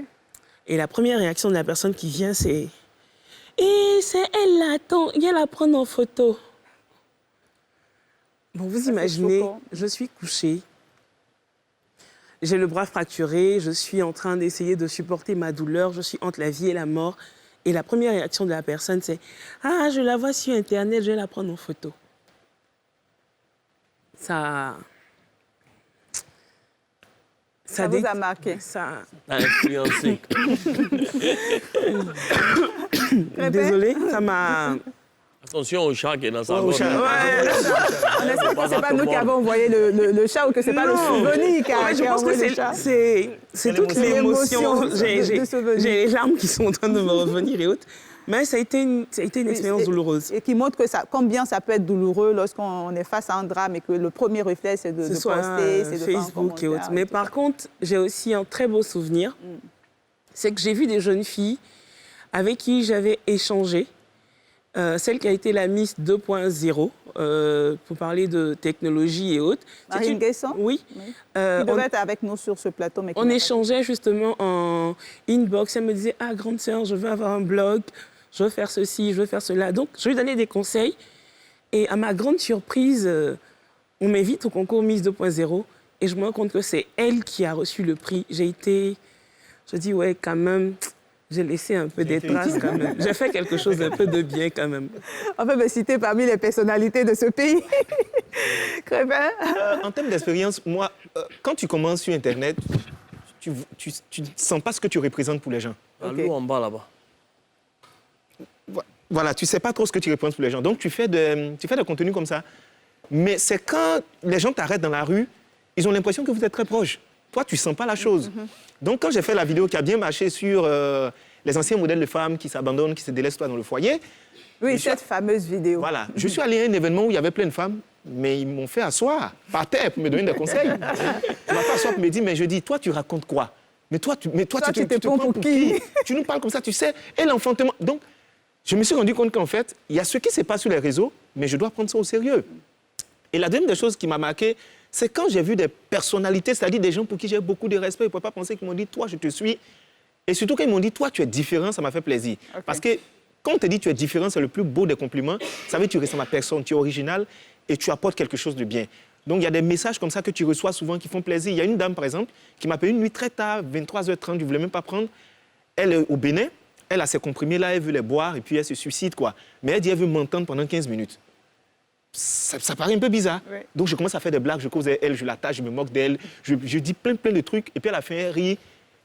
Et la première réaction de la personne qui vient, c'est... Et c'est elle là, attends, viens la prendre en photo. Bon, vous imaginez, je suis couchée. J'ai le bras fracturé, je suis en train d'essayer de supporter ma douleur, je suis entre la vie et la mort. Et la première réaction de la personne, c'est « Ah, je la vois sur Internet, je vais la prendre en photo. » Ça vous a marqué? Ça a influencé. Désolée, ça m'a... Attention au chat qui est dans sa gorge. On espère que ce n'est pas nous qui avons envoyé le chat ou que ce n'est pas le souvenir qui a envoyé le chat. C'est toute l'émotion. J'ai les larmes qui sont en train de me revenir et autres. Mais ça a été une expérience douloureuse. Et qui montre que combien ça peut être douloureux lorsqu'on est face à un drame et que le premier réflexe, c'est de poster, c'est de faire un Facebook et autres. Mais par contre, j'ai aussi un très beau souvenir. C'est que j'ai vu des jeunes filles avec qui j'avais échangé. Celle qui a été la Miss 2.0, pour parler de technologie et autres. Marine Guesson? Oui. Qui devait être avec nous sur ce plateau. Mais on échangeait justement en inbox. Elle me disait « Ah, grande sœur, je veux avoir un blog, je veux faire ceci, je veux faire cela. » Donc, je lui donnais des conseils. Et à ma grande surprise, on m'invite au concours Miss 2.0 et je me rends compte que c'est elle qui a reçu le prix. Je dis « Ouais, quand même... » J'ai laissé un peu des traces quand même. J'ai fait quelque chose d'un peu de bien quand même. On peut me citer parmi les personnalités de ce pays. Crépin. En termes d'expérience, moi, quand tu commences sur Internet, tu ne sens pas ce que tu représentes pour les gens. L'eau en bas là-bas. Voilà, tu ne sais pas trop ce que tu représentes pour les gens. Donc, tu fais des contenus comme ça. Mais c'est quand les gens t'arrêtent dans la rue, ils ont l'impression que vous êtes très proches. Toi, tu ne sens pas la chose. Donc, quand j'ai fait la vidéo qui a bien marché sur les anciens modèles de femmes qui s'abandonnent, qui se délaissent toi dans le foyer. Oui, cette fameuse vidéo. Voilà. Je suis allé à un événement où il y avait plein de femmes, mais ils m'ont fait asseoir par terre pour me donner des conseils. On m'a fait asseoir pour me dire, mais je dis, toi, tu racontes quoi? Mais toi, tu te prends pour qui? Tu nous parles comme ça, tu sais. Et l'enfantement. Donc, je me suis rendu compte qu'en fait, il y a ce qui se passe sur les réseaux, mais je dois prendre ça au sérieux. Et la deuxième des choses qui m'a marqué, c'est quand j'ai vu des personnalités, c'est-à-dire des gens pour qui j'ai beaucoup de respect, ils ne pouvaient pas penser qu'ils m'ont dit, toi, je te suis. Et surtout quand ils m'ont dit, toi, tu es différent, ça m'a fait plaisir. Okay. Parce que quand on te dit tu es différent, c'est le plus beau des compliments. Ça veut dire que tu ressembles à personne, tu es original et tu apportes quelque chose de bien. Donc, il y a des messages comme ça que tu reçois souvent qui font plaisir. Il y a une dame, par exemple, qui m'a appelé une nuit très tard, 23h30, je ne voulais même pas prendre. Elle est au Bénin, elle a ses comprimés là, elle veut les boire et puis elle se suicide, quoi. Mais elle dit, elle veut m'entendre pendant 15 minutes. Ça paraît un peu bizarre. Oui. Donc, je commence à faire des blagues, je cause elle, je la tâche, je me moque d'elle, je dis plein de trucs. Et puis, à la fin, elle rit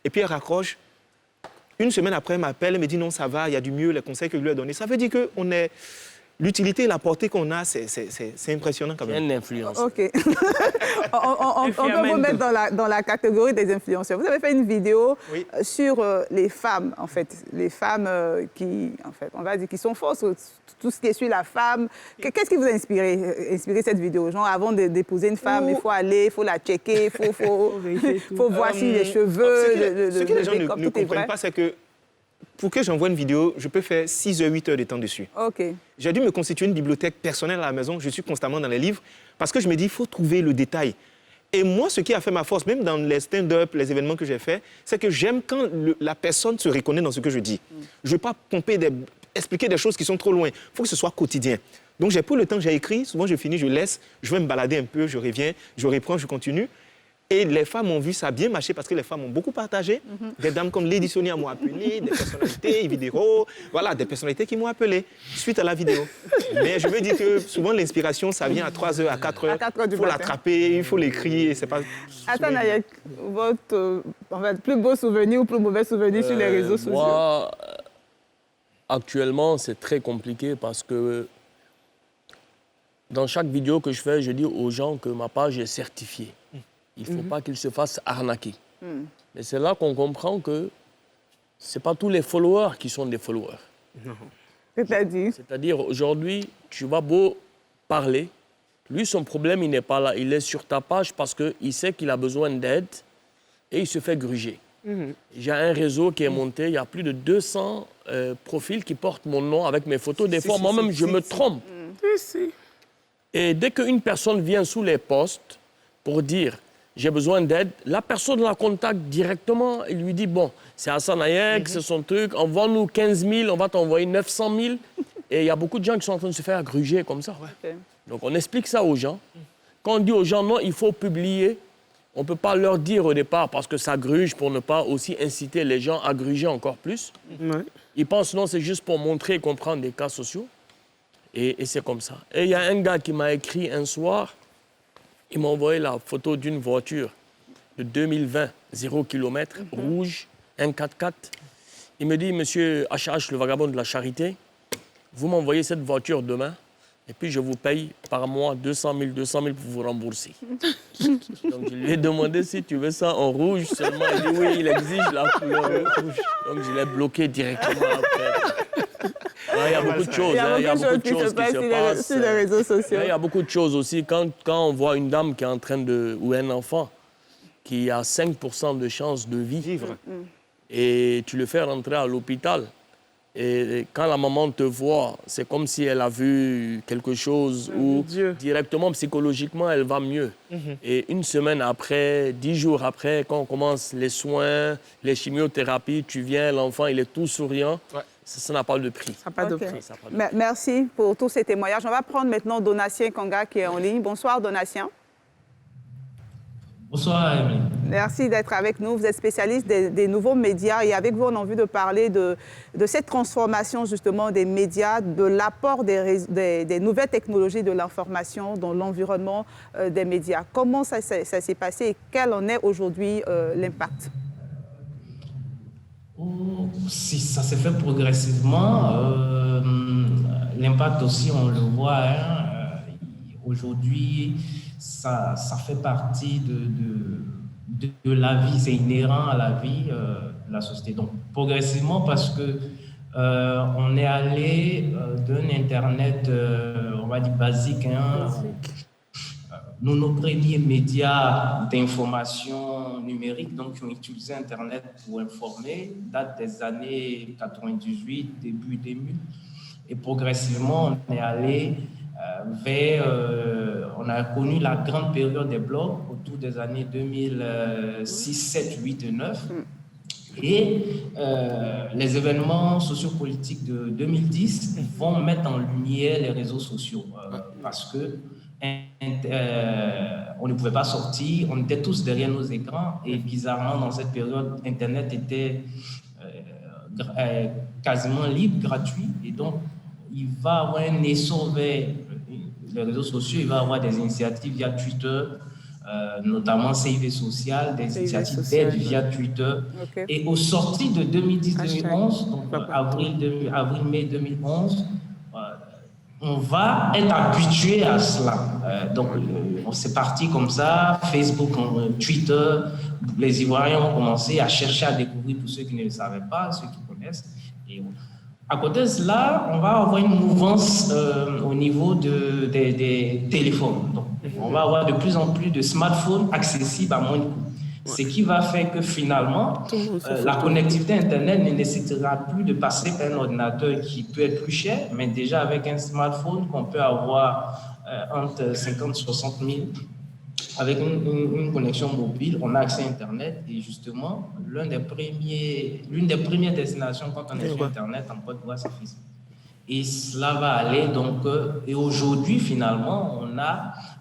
et puis elle raccroche. Une semaine après, elle m'appelle, elle me dit non, ça va, il y a du mieux, les conseils que je lui ai donnés. Ça veut dire que l'utilité et la portée qu'on a, c'est impressionnant quand même. Une influence. OK. on peut vous mettre dans la catégorie des influenceurs. Vous avez fait une vidéo sur les femmes, en fait. Les femmes qui, en fait, on va dire, qui sont fausses, tout ce qui est sur la femme. Qu'est-ce qui vous a inspiré cette vidéo? Genre, avant d'épouser une femme, il faut aller, il faut la checker, il faut voir si les cheveux... Ce que les gens ne comprennent pas, c'est que pour que j'envoie une vidéo, je peux faire 6 heures, 8 heures de temps dessus. Okay. J'ai dû me constituer une bibliothèque personnelle à la maison. Je suis constamment dans les livres parce que je me dis, il faut trouver le détail. Et moi, ce qui a fait ma force, même dans les stand-up, les événements que j'ai faits, c'est que j'aime quand la personne se reconnaît dans ce que je dis. Je ne veux pas expliquer des choses qui sont trop loin. Il faut que ce soit quotidien. Donc, j'ai pris le temps, j'ai écrit. Souvent, je finis, je laisse. Je vais me balader un peu, je reviens, je reprends, je continue. Et les femmes ont vu ça bien marcher parce que les femmes ont beaucoup partagé. Des dames comme Lady Sonia m'ont appelé, des personnalités, vidéos, voilà, des personnalités qui m'ont appelé suite à la vidéo. Mais je veux dire que souvent l'inspiration, ça vient à 3h, à 4h. Il faut l'attraper, il faut l'écrire. C'est pas... Attends, Nayek, votre plus beau souvenir ou plus mauvais souvenir sur les réseaux sociaux? Moi, actuellement, c'est très compliqué parce que dans chaque vidéo que je fais, je dis aux gens que ma page est certifiée. Il ne faut pas qu'ils se fassent arnaquer. Mais c'est là qu'on comprend que ce n'est pas tous les followers qui sont des followers. Non. C'est-à-dire? C'est-à-dire, aujourd'hui, tu vas beau parler, lui, son problème, il n'est pas là. Il est sur ta page parce qu'il sait qu'il a besoin d'aide et il se fait gruger. J'ai un réseau qui est monté, il y a plus de 200 profils qui portent mon nom avec mes photos. Des fois, moi-même, je me trompe. Et dès qu'une personne vient sous les posts pour dire j'ai besoin d'aide, la personne la contacte directement et lui dit bon, c'est Hassan Nayek, c'est son truc, envoie-nous 15 000, on va t'envoyer 900 000. Et il y a beaucoup de gens qui sont en train de se faire gruger comme ça. Okay. Donc on explique ça aux gens. Quand on dit aux gens non, il faut publier, on ne peut pas leur dire au départ parce que ça gruge pour ne pas aussi inciter les gens à gruger encore plus. Ils pensent non, c'est juste pour montrer et comprendre des cas sociaux. Et c'est comme ça. Et il y a un gars qui m'a écrit un soir. Il m'a envoyé la photo d'une voiture de 2020, 0 km, rouge, un 4x4. Il me dit, monsieur HH, le vagabond de la charité, vous m'envoyez cette voiture demain et puis je vous paye par mois 200 000 pour vous rembourser. Donc je lui ai demandé si tu veux ça en rouge seulement. Il dit oui, il exige la couleur rouge. Donc je l'ai bloqué directement après. Il y a beaucoup de choses, il y a beaucoup de choses qui se passent sur les réseaux sociaux. Il y a beaucoup de choses aussi. Quand on voit une dame qui est en train de... ou un enfant qui a 5% de chance de vivre et tu le fais rentrer à l'hôpital et quand la maman te voit, c'est comme si elle a vu quelque chose où directement, psychologiquement, elle va mieux. Et une semaine après, 10 jours après, quand on commence les soins, les chimiothérapies, tu viens, l'enfant, il est tout souriant. Ça n'a pas de prix. Ça n'a pas de prix. Merci pour tous ces témoignages. On va prendre maintenant Donatien Kanga qui est en ligne. Bonsoir, Donatien. Bonsoir, Emily. Merci d'être avec nous. Vous êtes spécialiste des nouveaux médias et avec vous, on a envie de parler de cette transformation justement des médias, de l'apport des nouvelles technologies de l'information dans l'environnement des médias. Comment ça s'est passé et quel en est aujourd'hui l'impact? Si ça s'est fait progressivement, l'impact aussi, on le voit. Aujourd'hui, ça fait partie de la vie, c'est inhérent à la vie. la société. Donc, progressivement, parce que on est allé d'un Internet, on va dire basique, nos premiers médias d'information numérique, donc qui ont utilisé Internet pour informer, datent des années 98, début 2000. Et progressivement, on est allé on a connu la grande période des blogs autour des années 2006, 7, 8 et 9. Et les événements sociopolitiques de 2010 vont mettre en lumière les réseaux sociaux parce que on ne pouvait pas sortir, on était tous derrière nos écrans et bizarrement dans cette période, Internet était quasiment libre, gratuit et donc il va avoir un essor vers les réseaux sociaux, il va avoir des initiatives via Twitter, notamment CIV Social, des initiatives d'aide via Twitter. Okay. Et au sorti de 2010-2011, donc avril-mai 2011, on va être habitué à cela. Donc, c'est parti comme ça, Facebook, Twitter, les Ivoiriens ont commencé à chercher à découvrir pour ceux qui ne le savaient pas, ceux qui connaissent. Et à côté de cela, on va avoir une mouvance au niveau des téléphones. Donc, on va avoir de plus en plus de smartphones accessibles à moins de coûts. Ce qui va faire que finalement, la connectivité Internet ne nécessitera plus de passer par un ordinateur qui peut être plus cher, mais déjà avec un smartphone qu'on peut avoir entre 50 et 60 000, avec une connexion mobile, on a accès à Internet et justement, l'une des premières destinations quand on est sur Internet en Côte d'Ivoire, c'est Facebook. Et cela va aller donc, et aujourd'hui finalement,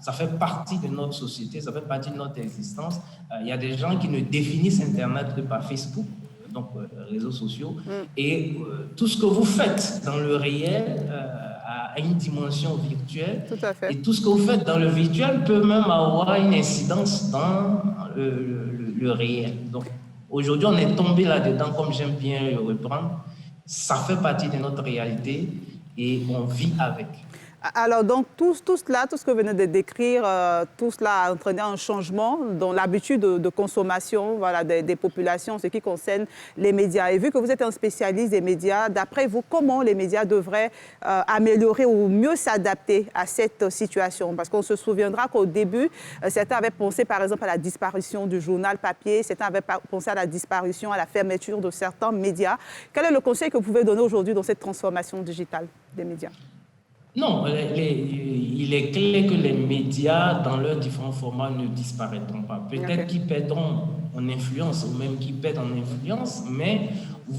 ça fait partie de notre société, ça fait partie de notre existence. Il y a des gens qui ne définissent Internet que par Facebook, donc réseaux sociaux, et tout ce que vous faites dans le réel a une dimension virtuelle. Tout à fait. Et tout ce que vous faites dans le virtuel peut même avoir une incidence dans le réel. Donc aujourd'hui, on est tombé là-dedans, comme j'aime bien le reprendre. Ça fait partie de notre réalité et on vit avec. Alors, donc, tout cela, tout ce que vous venez de décrire, tout cela a entraîné un changement dans l'habitude de consommation des populations, ce qui concerne les médias. Et vu que vous êtes un spécialiste des médias, d'après vous, comment les médias devraient améliorer ou mieux s'adapter à cette situation? Parce qu'on se souviendra qu'au début, certains avaient pensé, par exemple, à la disparition du journal papier, certains avaient pensé à la disparition, à la fermeture de certains médias. Quel est le conseil que vous pouvez donner aujourd'hui dans cette transformation digitale des médias? Non, il est clair que les médias, dans leurs différents formats, ne disparaîtront pas. Peut-être qu'ils perdront en influence, ou même qu'ils perdent en influence, mais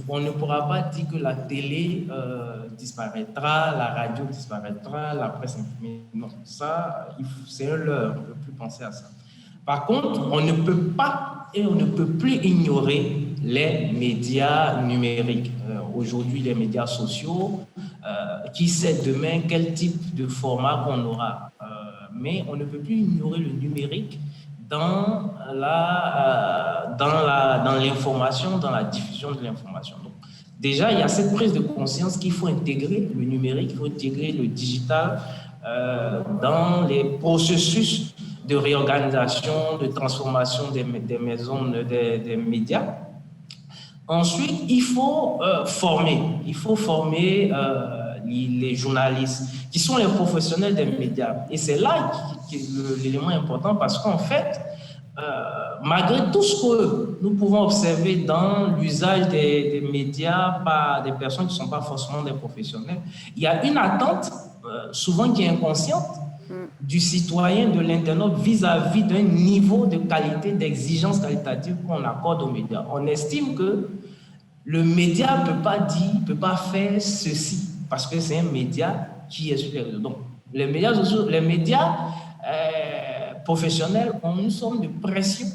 on ne pourra pas dire que la télé disparaîtra, la radio disparaîtra, la presse imprimée. Non, ça, c'est un leurre, on ne peut plus penser à ça. Par contre, on ne peut pas et on ne peut plus ignorer les médias numériques. Aujourd'hui, les médias sociaux, qui sait demain quel type de format qu'on aura. Mais on ne peut plus ignorer le numérique dans l'information, dans la diffusion de l'information. Donc, déjà, il y a cette prise de conscience qu'il faut intégrer le numérique, il faut intégrer le digital dans les processus de réorganisation, de transformation des maisons, des médias. Ensuite, il faut former. Il faut former les journalistes, qui sont les professionnels des médias. Et c'est là l'élément important parce qu'en fait, malgré tout ce que nous pouvons observer dans l'usage des médias par des personnes qui ne sont pas forcément des professionnels, il y a une attente, souvent qui est inconsciente, du citoyen, de l'internaute vis-à-vis d'un niveau de qualité, d'exigence qualitative qu'on accorde aux médias. On estime que le média ne peut pas faire ceci parce que c'est un média qui est sur les réseaux. Donc, les médias professionnels ont une sorte de pression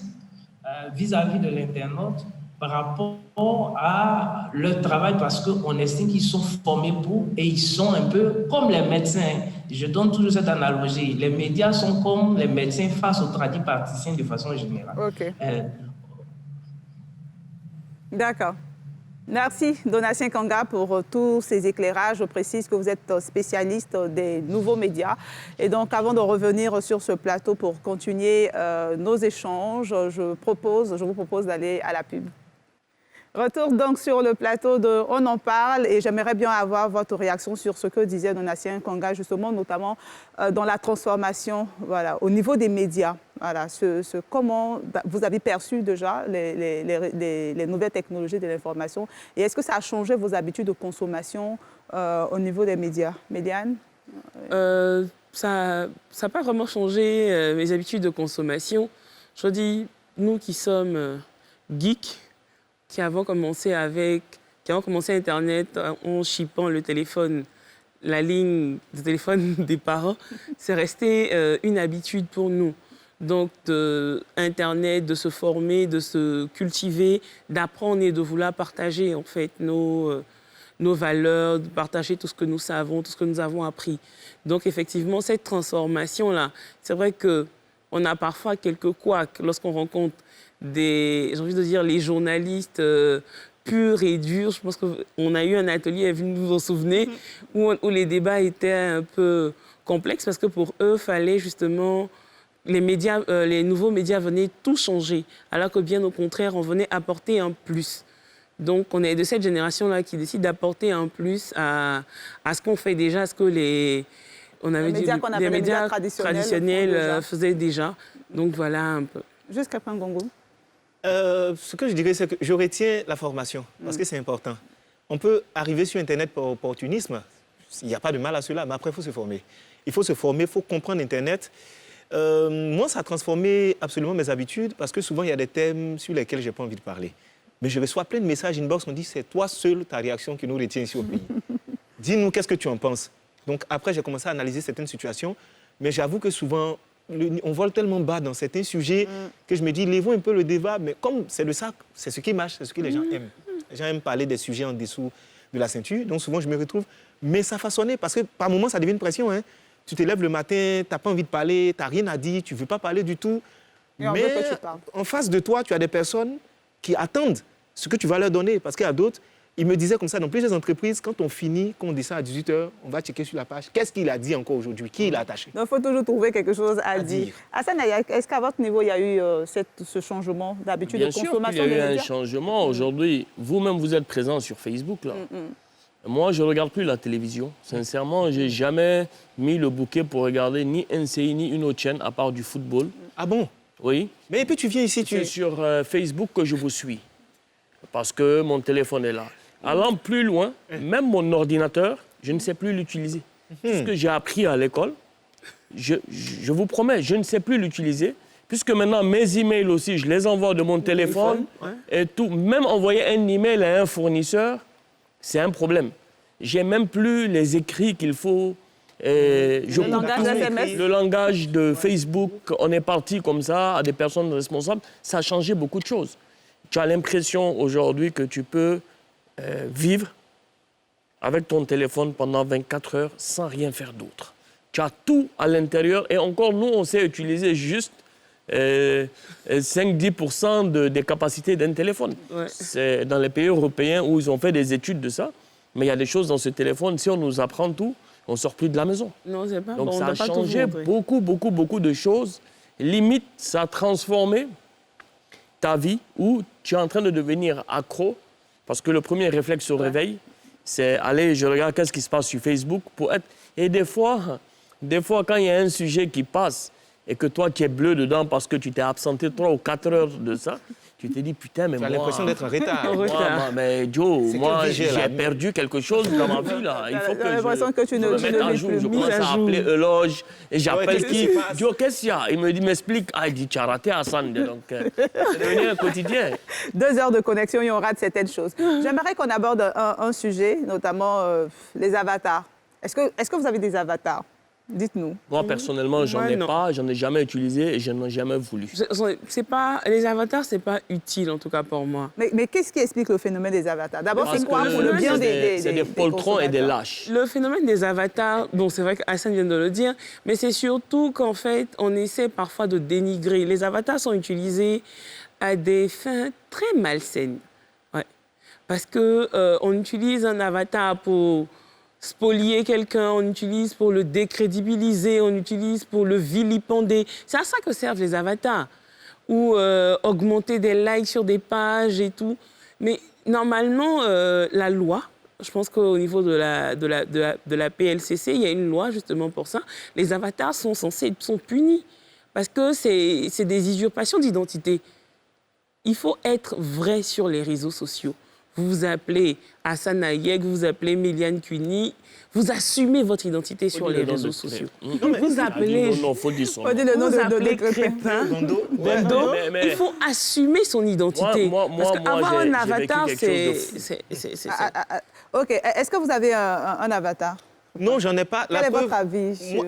vis-à-vis de l'internaute par rapport à leur travail parce qu'on estime qu'ils sont formés pour et ils sont un peu comme les médecins. Je donne toujours cette analogie. Les médias sont comme les médecins face aux tradipraticiens de façon générale. OK. D'accord. Merci, Donatien Kanga, pour tous ces éclairages. Je précise que vous êtes spécialiste des nouveaux médias. Et donc, avant de revenir sur ce plateau pour continuer nos échanges, je vous propose d'aller à la pub. Retour donc sur le plateau de On en parle et j'aimerais bien avoir votre réaction sur ce que disait Donatien Kanga, justement, notamment dans la transformation au niveau des médias. Voilà, comment vous avez perçu déjà les nouvelles technologies de l'information et est-ce que ça a changé vos habitudes de consommation au niveau des médias? Médiane? Ça n'a pas vraiment changé mes habitudes de consommation. Je dis, nous qui sommes geeks, qui avons commencé Internet en chippant le téléphone, la ligne de téléphone des parents, c'est resté une habitude pour nous. Donc, Internet, de se former, de se cultiver, d'apprendre et de vouloir partager en fait nos valeurs, de partager tout ce que nous savons, tout ce que nous avons appris. Donc, effectivement, cette transformation-là, c'est vrai qu'on a parfois quelques couacs lorsqu'on rencontre j'ai envie de dire, les journalistes purs et durs. Je pense qu'on a eu un atelier, vous vous en souvenez, où les débats étaient un peu complexes parce que pour eux, il fallait justement... les nouveaux médias venaient tout changer, alors que bien au contraire, on venait apporter un plus. Donc, on est de cette génération-là qui décide d'apporter un plus à ce qu'on fait déjà, à ce que les médias traditionnels faisaient déjà. Donc, voilà un peu. Jusqu'à Pangongo. Ce que je dirais, c'est que je retiens la formation, parce que c'est important. On peut arriver sur Internet par opportunisme, il n'y a pas de mal à cela, mais après, il faut se former. Il faut se former, il faut comprendre Internet. Moi, ça a transformé absolument mes habitudes, parce que souvent, il y a des thèmes sur lesquels je n'ai pas envie de parler. Mais je reçois plein de messages inbox, on dit, c'est toi seul, ta réaction qui nous retient ici au pays. Dis-nous, qu'est-ce que tu en penses? Donc après, j'ai commencé à analyser certaines situations, mais j'avoue que souvent, on vole tellement bas dans certains sujets que je me dis, levons un peu le débat, mais comme c'est de ça, c'est ce qui marche, c'est ce que les gens aiment. Les gens aiment parler des sujets en dessous de la ceinture, donc souvent je me retrouve, mais ça façonnait, parce que par moments ça devient une pression. Hein. Tu te lèves le matin, tu n'as pas envie de parler, tu n'as rien à dire, tu ne veux pas parler du tout, mais en face de toi, tu as des personnes qui attendent ce que tu vas leur donner, parce qu'il y a d'autres. Il me disait comme ça, dans plusieurs entreprises, quand on finit, quand on descend à 18h, on va checker sur la page. Qu'est-ce qu'il a dit encore aujourd'hui? Qui il a attaché? Donc, il faut toujours trouver quelque chose à dire. Hassan, est-ce qu'à votre niveau, il y a eu ce changement d'habitude de consommation? Bien sûr qu'il y a eu un changement. Aujourd'hui, vous-même, vous êtes présent sur Facebook. Là. Moi, je ne regarde plus la télévision. Sincèrement, je n'ai jamais mis le bouquet pour regarder ni NCI, ni une autre chaîne, à part du football. Ah bon? Oui. Mais et puis tu viens ici, C'est sur Facebook que je vous suis. Parce que mon téléphone est là. Allant plus loin, même mon ordinateur, je ne sais plus l'utiliser. Tout ce que j'ai appris à l'école, je vous promets, je ne sais plus l'utiliser. Puisque maintenant, mes emails aussi, je les envoie de mon téléphone. Et tout. Même envoyer un email à un fournisseur, c'est un problème. J'ai même plus les écrits qu'il faut. Le langage de Facebook, on est parti comme ça à des personnes responsables. Ça a changé beaucoup de choses. Tu as l'impression aujourd'hui que tu peux vivre avec ton téléphone pendant 24 heures sans rien faire d'autre. Tu as tout à l'intérieur et encore, nous, on sait utiliser juste 5-10% des capacités d'un téléphone. C'est dans les pays européens où ils ont fait des études de ça, mais il y a des choses dans ce téléphone, si on nous apprend tout, on ne sort plus de la maison. Non, c'est pas Donc bon, ça a changé beaucoup de choses. Limite, ça a transformé ta vie où tu es en train de devenir accro. Parce que le premier réflexe au réveil, c'est aller, je regarde qu'est-ce qui se passe sur Facebook pour être... Et des fois, quand il y a un sujet qui passe et que toi, tu es bleu dedans parce que tu t'es absenté 3 ou 4 heures de ça, tu te dis, putain, mais moi... Tu as l'impression d'être en retard. Mais Joe, moi, j'ai perdu quelque chose dans ma vie, là. Il faut que je me mette à jour. Je commence à appeler Eloge et j'appelle qui? Joe, qu'est-ce qu'il y a? Il me dit, m'explique. Ah, il dit, tu as raté Hassan. Donc, c'est devenu un quotidien. 2 heures de connexion et on rate certaines choses. J'aimerais qu'on aborde un sujet, notamment les avatars. Est-ce que vous avez des avatars? Dites-nous. Moi, personnellement, j'en ai pas, j'en ai jamais utilisé et je n'en ai jamais voulu. Les avatars, c'est pas utile, en tout cas pour moi. Mais qu'est-ce qui explique le phénomène des avatars? D'abord, c'est quoi pour le bien des C'est des poltrons et des lâches. Le phénomène des avatars, bon, c'est vrai qu'Hassan vient de le dire, mais c'est surtout qu'en fait, on essaie parfois de dénigrer. Les avatars sont utilisés à des fins très malsaines. Ouais. Parce qu'on utilise un avatar pour spolier quelqu'un, on utilise pour le décrédibiliser, on utilise pour le vilipender. C'est à ça que servent les avatars. Ou augmenter des likes sur des pages et tout. Mais normalement, la loi, je pense qu'au niveau de la PLCC, il y a une loi justement pour ça. Les avatars sont punis parce que c'est des usurpations d'identité. Il faut être vrai sur les réseaux sociaux. Vous vous appelez Hassan Ayek, vous vous appelez Méliane Cuny, vous assumez votre identité sur les réseaux sociaux. Vous appelez... Non, faut dire son nom. Vous appelez Crépin, Gondo. Il faut assumer son identité. Parce qu'avoir un avatar, c'est... OK. Est-ce que vous avez un avatar? Non, j'en ai pas. Quel est votre avis sur...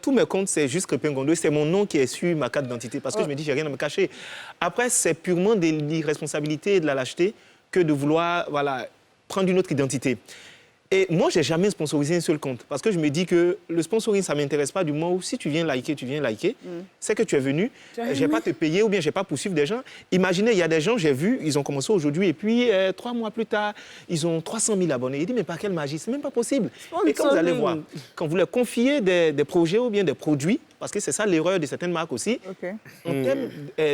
Tous mes comptes, c'est juste Crépin Gondo. C'est mon nom qui est sur ma carte d'identité parce que je me dis, j'ai rien à me cacher. Après, c'est purement de l'irresponsabilité et de la lâcheté que de vouloir prendre une autre identité. Et moi, je n'ai jamais sponsorisé un seul compte parce que je me dis que le sponsoring, ça ne m'intéresse pas du moment où si tu viens liker, c'est que tu es venu, je ne vais pas te payer ou bien je ne vais pas poursuivre des gens. Imaginez, il y a des gens, j'ai vu, ils ont commencé aujourd'hui et puis 3 mois plus tard, ils ont 300 000 abonnés. Il dit, mais par quelle magie? Ce n'est même pas possible. Et quand vous allez voir, quand vous leur confiez des projets ou bien des produits, parce que c'est ça l'erreur de certaines marques aussi, en termes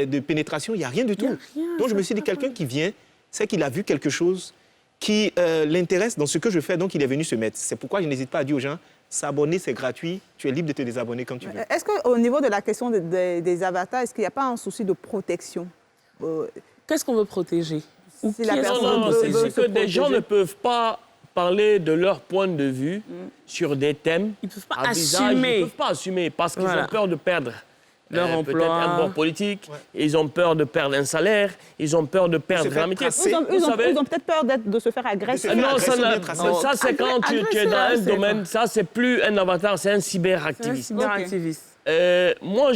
de pénétration, il n'y a rien du tout. Donc je me suis dit, quelqu'un qui vient, c'est qu'il a vu quelque chose qui l'intéresse dans ce que je fais, donc il est venu se mettre. C'est pourquoi je n'hésite pas à dire aux gens, s'abonner, c'est gratuit, tu es libre de te désabonner quand tu veux. Est-ce qu'au niveau de la question des avatars, est-ce qu'il n'y a pas un souci de protection? Qu'est-ce qu'on veut protéger? Si la personne c'est que des gens ne peuvent pas parler de leur point de vue sur des thèmes. Ils ne peuvent pas assumer. Ils ne peuvent pas assumer parce qu'ils ont peur de perdre leur emploi, peut-être un bord politique, ils ont peur de perdre un salaire, ils ont peur de perdre l'amitié. Ils ont peut-être peur de se faire agresser. Non, ça c'est quand tu es dans un domaine, ça c'est plus un avatar, c'est un cyberactiviste. Moi,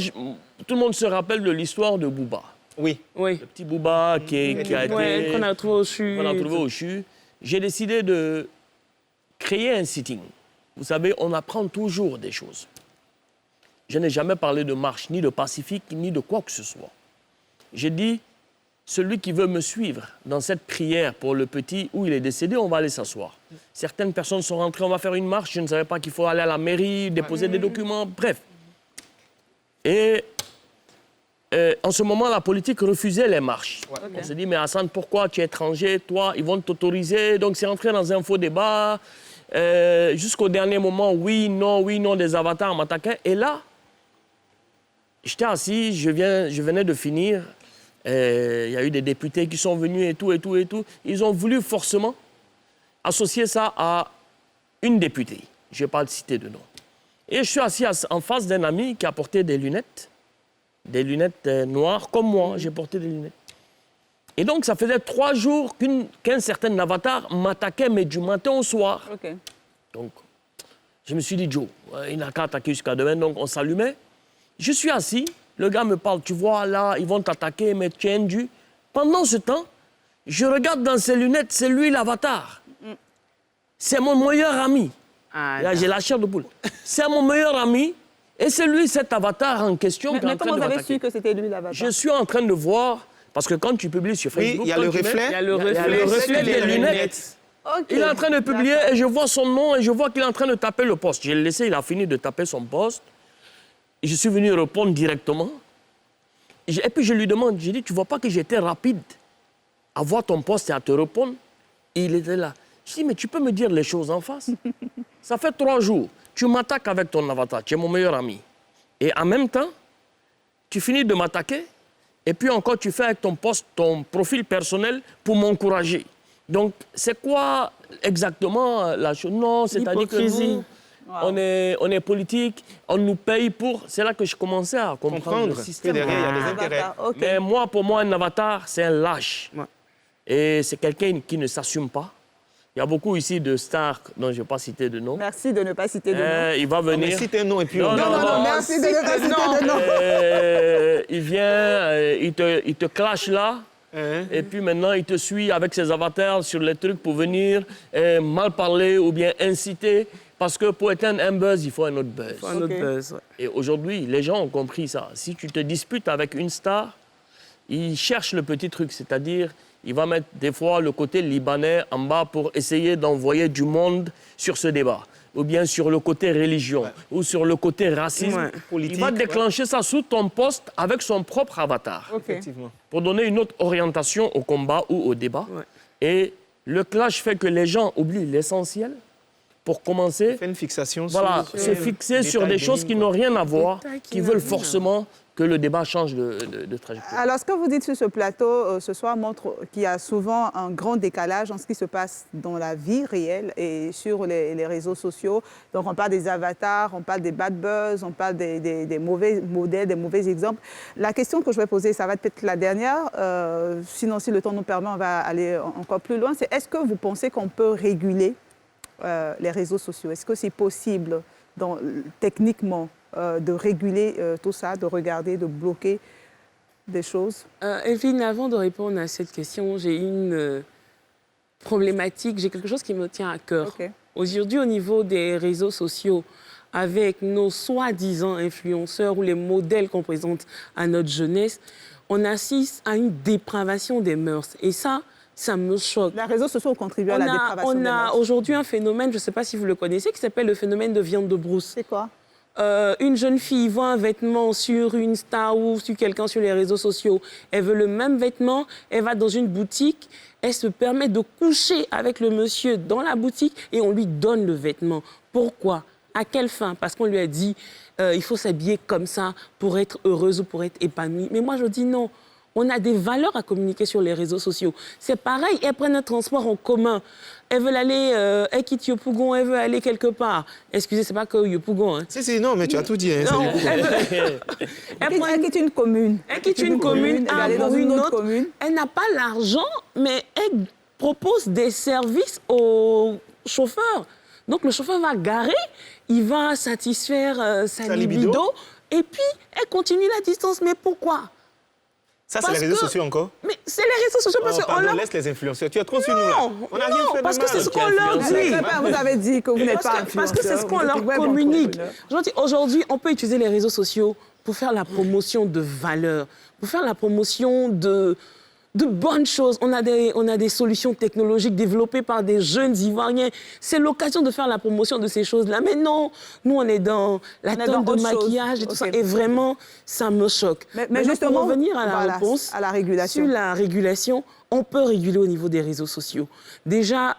tout le monde se rappelle de l'histoire de Booba. Oui. Le petit Booba qui a été... qu'on a trouvé au CHU. Qu'on a trouvé au CHU. J'ai décidé de créer un sitting. Vous savez, on apprend toujours des choses. Je n'ai jamais parlé de marche, ni de pacifique, ni de quoi que ce soit. J'ai dit, celui qui veut me suivre dans cette prière pour le petit où il est décédé, on va aller s'asseoir. Certaines personnes sont rentrées, on va faire une marche, je ne savais pas qu'il faut aller à la mairie, déposer des documents, bref. Et en ce moment, la politique refusait les marches. On s'est dit, mais Hassan, pourquoi tu es étranger, toi, ils vont t'autoriser. Donc c'est rentré dans un faux débat. Jusqu'au dernier moment, oui, non, des avatars m'attaquaient. Et là, j'étais assis, je venais de finir. Il y a eu des députés qui sont venus et tout. Ils ont voulu forcément associer ça à une députée. Je ne vais pas citer de nom. Et je suis assis en face d'un ami qui a porté des lunettes noires, comme moi, j'ai porté des lunettes. Et donc, ça faisait 3 jours qu'un certain avatar m'attaquait, mais du matin au soir. Donc, je me suis dit, Joe, il n'a qu'à attaquer jusqu'à demain, donc on s'allumait. Je suis assis, le gars me parle, tu vois, là, ils vont t'attaquer, mais tu es indu. Pendant ce temps, je regarde dans ses lunettes, c'est lui l'avatar. C'est mon meilleur ami. Là, j'ai la chair de poule. C'est mon meilleur ami, et c'est lui, cet avatar en question. Mais comment vous avez su que c'était lui l'avatar? Je suis en train de voir, parce que quand tu publies sur Facebook... Oui, il y a le reflet. Il y a le reflet des lunettes. Il est en train de publier, et je vois son nom, et je vois qu'il est en train de taper le poste. Je l'ai laissé, il a fini de taper son poste. Et je suis venu répondre directement. Et puis je lui demande, j'ai dit, tu vois pas que j'étais rapide à voir ton poste et à te répondre? Et il était là. Je dis, mais tu peux me dire les choses en face? Ça fait 3 jours. Tu m'attaques avec ton avatar, tu es mon meilleur ami. Et en même temps, tu finis de m'attaquer, et puis encore tu fais avec ton poste, ton profil personnel pour m'encourager. Donc, c'est quoi exactement la chose? Non, c'est-à-dire que nous, on est politique, on nous paye pour... C'est là que je commençais à comprendre le système. Derrière, il y a des intérêts. Mais moi, pour moi, un avatar, c'est un lâche. Et c'est quelqu'un qui ne s'assume pas. Il y a beaucoup ici de stars dont je ne vais pas citer de nom. Merci de ne pas citer de nom. Il va venir. Mais cite un nom et puis... Non, merci de ne pas citer de nom. Il vient, il te clash là. Et puis maintenant, il te suit avec ses avatars sur les trucs pour venir mal parler ou bien inciter. Parce que pour éteindre un buzz, il faut un autre buzz. Et aujourd'hui, les gens ont compris ça. Si tu te disputes avec une star, il cherche le petit truc, c'est-à-dire, il va mettre des fois le côté libanais en bas pour essayer d'envoyer du monde sur ce débat. ou bien sur le côté religion, ou sur le côté racisme, il va déclencher ça sous ton poste avec son propre avatar. Effectivement. Pour donner une autre orientation au combat ou au débat. Et le clash fait que les gens oublient l'essentiel. Pour commencer, une fixation se fixer sur des choses qui n'ont rien à voir, qui veulent forcément que le débat change de trajectoire. Alors, ce que vous dites sur ce plateau ce soir montre qu'il y a souvent un grand décalage en ce qui se passe dans la vie réelle et sur les réseaux sociaux. Donc, on parle des avatars, on parle des bad buzz, on parle des mauvais modèles, des mauvais exemples. La question que je vais poser, ça va être peut-être la dernière, sinon si le temps nous permet, on va aller encore plus loin, c'est est-ce que vous pensez qu'on peut réguler les réseaux sociaux? Est-ce que c'est possible techniquement de réguler tout ça, de regarder, de bloquer des choses? Evelyne, avant de répondre à cette question, j'ai une problématique, j'ai quelque chose qui me tient à cœur. Aujourd'hui, au niveau des réseaux sociaux, avec nos soi-disant influenceurs ou les modèles qu'on présente à notre jeunesse, on assiste à une dépravation des mœurs. Et ça me choque. Les réseaux sociaux ont contribué à la dépravation des mœurs. On a aujourd'hui un phénomène, je ne sais pas si vous le connaissez, qui s'appelle le phénomène de viande de brousse. C'est quoi? Une jeune fille voit un vêtement sur une star ou sur quelqu'un sur les réseaux sociaux. Elle veut le même vêtement, elle va dans une boutique, elle se permet de coucher avec le monsieur dans la boutique et on lui donne le vêtement. Pourquoi? À quelle fin? Parce qu'on lui a dit il faut s'habiller comme ça pour être heureuse ou pour être épanouie. Mais moi, je dis non. On a des valeurs à communiquer sur les réseaux sociaux. C'est pareil, elles prennent un transport en commun. Elles veulent aller, elles quittent Yopougon, elles veulent aller quelque part. Excusez, c'est pas que Yopougon. Hein. Si, non, mais tu as tout dit. Hein, non, elle quitte une commune. Elle quitte une commune, elle va aller dans une autre commune. Elle n'a pas l'argent, mais elle propose des services au chauffeur. Donc le chauffeur va garer, il va satisfaire sa libido, et puis elle continue la distance. Mais pourquoi? Ça, c'est les réseaux sociaux encore? Mais c'est les réseaux sociaux parce qu'on laisse les influenceurs. Tu as trop sur nous, là. On n'a rien fait parce que c'est ce qu'on leur dit. Vous avez dit que vous n'êtes pas influenceur. Parce que c'est ce qu'on leur communique. Aujourd'hui, on peut utiliser les réseaux sociaux pour faire la promotion de valeurs, pour faire la promotion de bonnes choses. On a des solutions technologiques développées par des jeunes Ivoiriens. C'est l'occasion de faire la promotion de ces choses-là. Mais non, nous, on est dans la tonne de maquillage et tout ça. Et vraiment, ça me choque. Mais justement, pour revenir à la réponse, à la régulation. Sur la régulation, on peut réguler au niveau des réseaux sociaux. Déjà,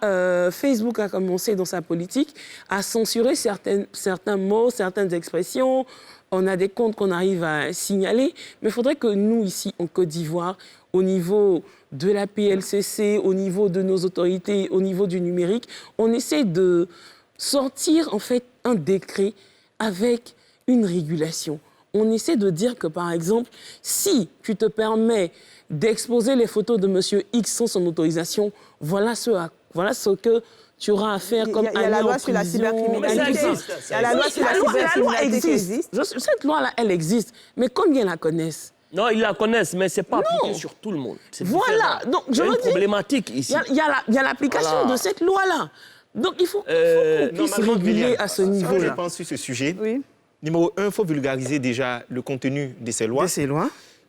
Facebook a commencé dans sa politique à censurer certains mots, certaines expressions. On a des comptes qu'on arrive à signaler. Mais il faudrait que nous, ici, en Côte d'Ivoire, au niveau de la PLCC, au niveau de nos autorités, au niveau du numérique, on essaie de sortir en fait un décret avec une régulation. On essaie de dire que, par exemple, si tu te permets d'exposer les photos de monsieur X sans son autorisation, voilà ce que tu auras à faire comme il y a la loi sur la cybercriminalité. Il y a la loi sur la cybercriminalité qui existe. Cette loi-là, elle existe. Mais combien la connaissent? Non, ils la connaissent, mais ce n'est pas appliqué sur tout le monde. Voilà. Donc, je veux dire, problématique ici. Il y a l'application de cette loi-là. Donc, il faut qu'on puisse réguler à ce niveau-là. Je pense sur ce sujet. Oui. Numéro 1, il faut vulgariser déjà le contenu de ces lois.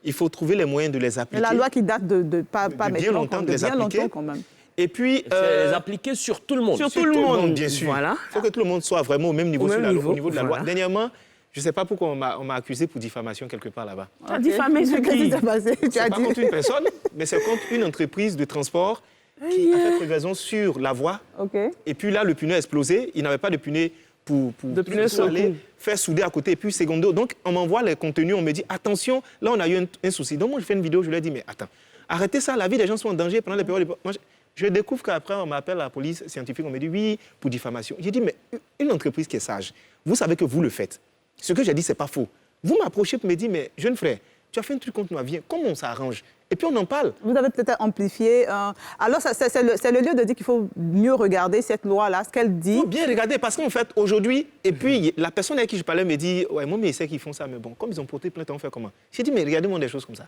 Il faut trouver les moyens de les appliquer. La loi qui date de pas bien longtemps, de les appliquer. Quand même. Et puis... les appliquer sur tout le monde. Sur tout le monde, bien sûr. Voilà. Il faut que tout le monde soit vraiment au même niveau, au niveau de la loi. Dernièrement, je ne sais pas pourquoi on m'a accusé pour diffamation quelque part là-bas. Tu as diffamé ce qui c'est pas contre une personne, mais c'est contre une entreprise de transport qui a fait livraison sur la voie. Et puis là, le pneu a explosé. Il n'avait pas de pneu pour aller faire souder à côté. Et puis, secondo, donc on m'envoie les contenus, on me dit, attention, là, on a eu un souci. Donc moi, je fais une vidéo, je lui ai dit, mais attends, arrêtez ça, la vie des gens sont en danger pendant les périodes... Moi, je découvre qu'après, on m'appelle à la police scientifique, on me dit, oui, pour diffamation. J'ai dit, mais une entreprise qui est sage, vous savez que vous le faites. Ce que j'ai dit, ce n'est pas faux. Vous m'approchez pour me dire, mais jeune frère, tu as fait un truc contre moi, viens, comment on s'arrange? Et puis on en parle. Vous avez peut-être amplifié. Alors, c'est le lieu de dire qu'il faut mieux regarder cette loi-là, ce qu'elle dit. Il faut bien regarder, parce qu'en fait, aujourd'hui, et puis la personne avec qui je parlais me dit, ouais, moi, mais ils savent qu'ils font ça, mais bon, comme ils ont porté plainte, on fait comment? J'ai dit, mais regardez-moi des choses comme ça.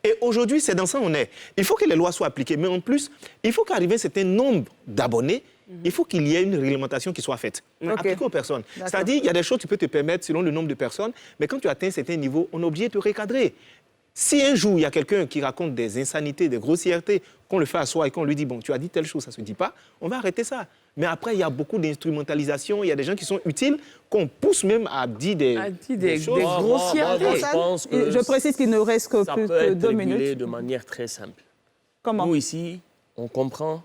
Et aujourd'hui, c'est dans ça qu'on est. Il faut que les lois soient appliquées, mais en plus, il faut qu'arrive un certain nombre d'abonnés. Il faut qu'il y ait une réglementation qui soit faite, appliquée aux personnes. C'est-à-dire, il y a des choses que tu peux te permettre selon le nombre de personnes, mais quand tu atteins un certain niveau, on est obligé de te recadrer. Si un jour, il y a quelqu'un qui raconte des insanités, des grossièretés, qu'on le fait à soi et qu'on lui dit, bon, tu as dit telle chose, ça ne se dit pas, on va arrêter ça. Mais après, il y a beaucoup d'instrumentalisation. Il y a des gens qui sont utiles, qu'on pousse même à dire des choses. Grossièretés. Je précise qu'il ne reste que plus que 2 minutes. Ça peut être de manière très simple. Comment? Nous, ici, on comprend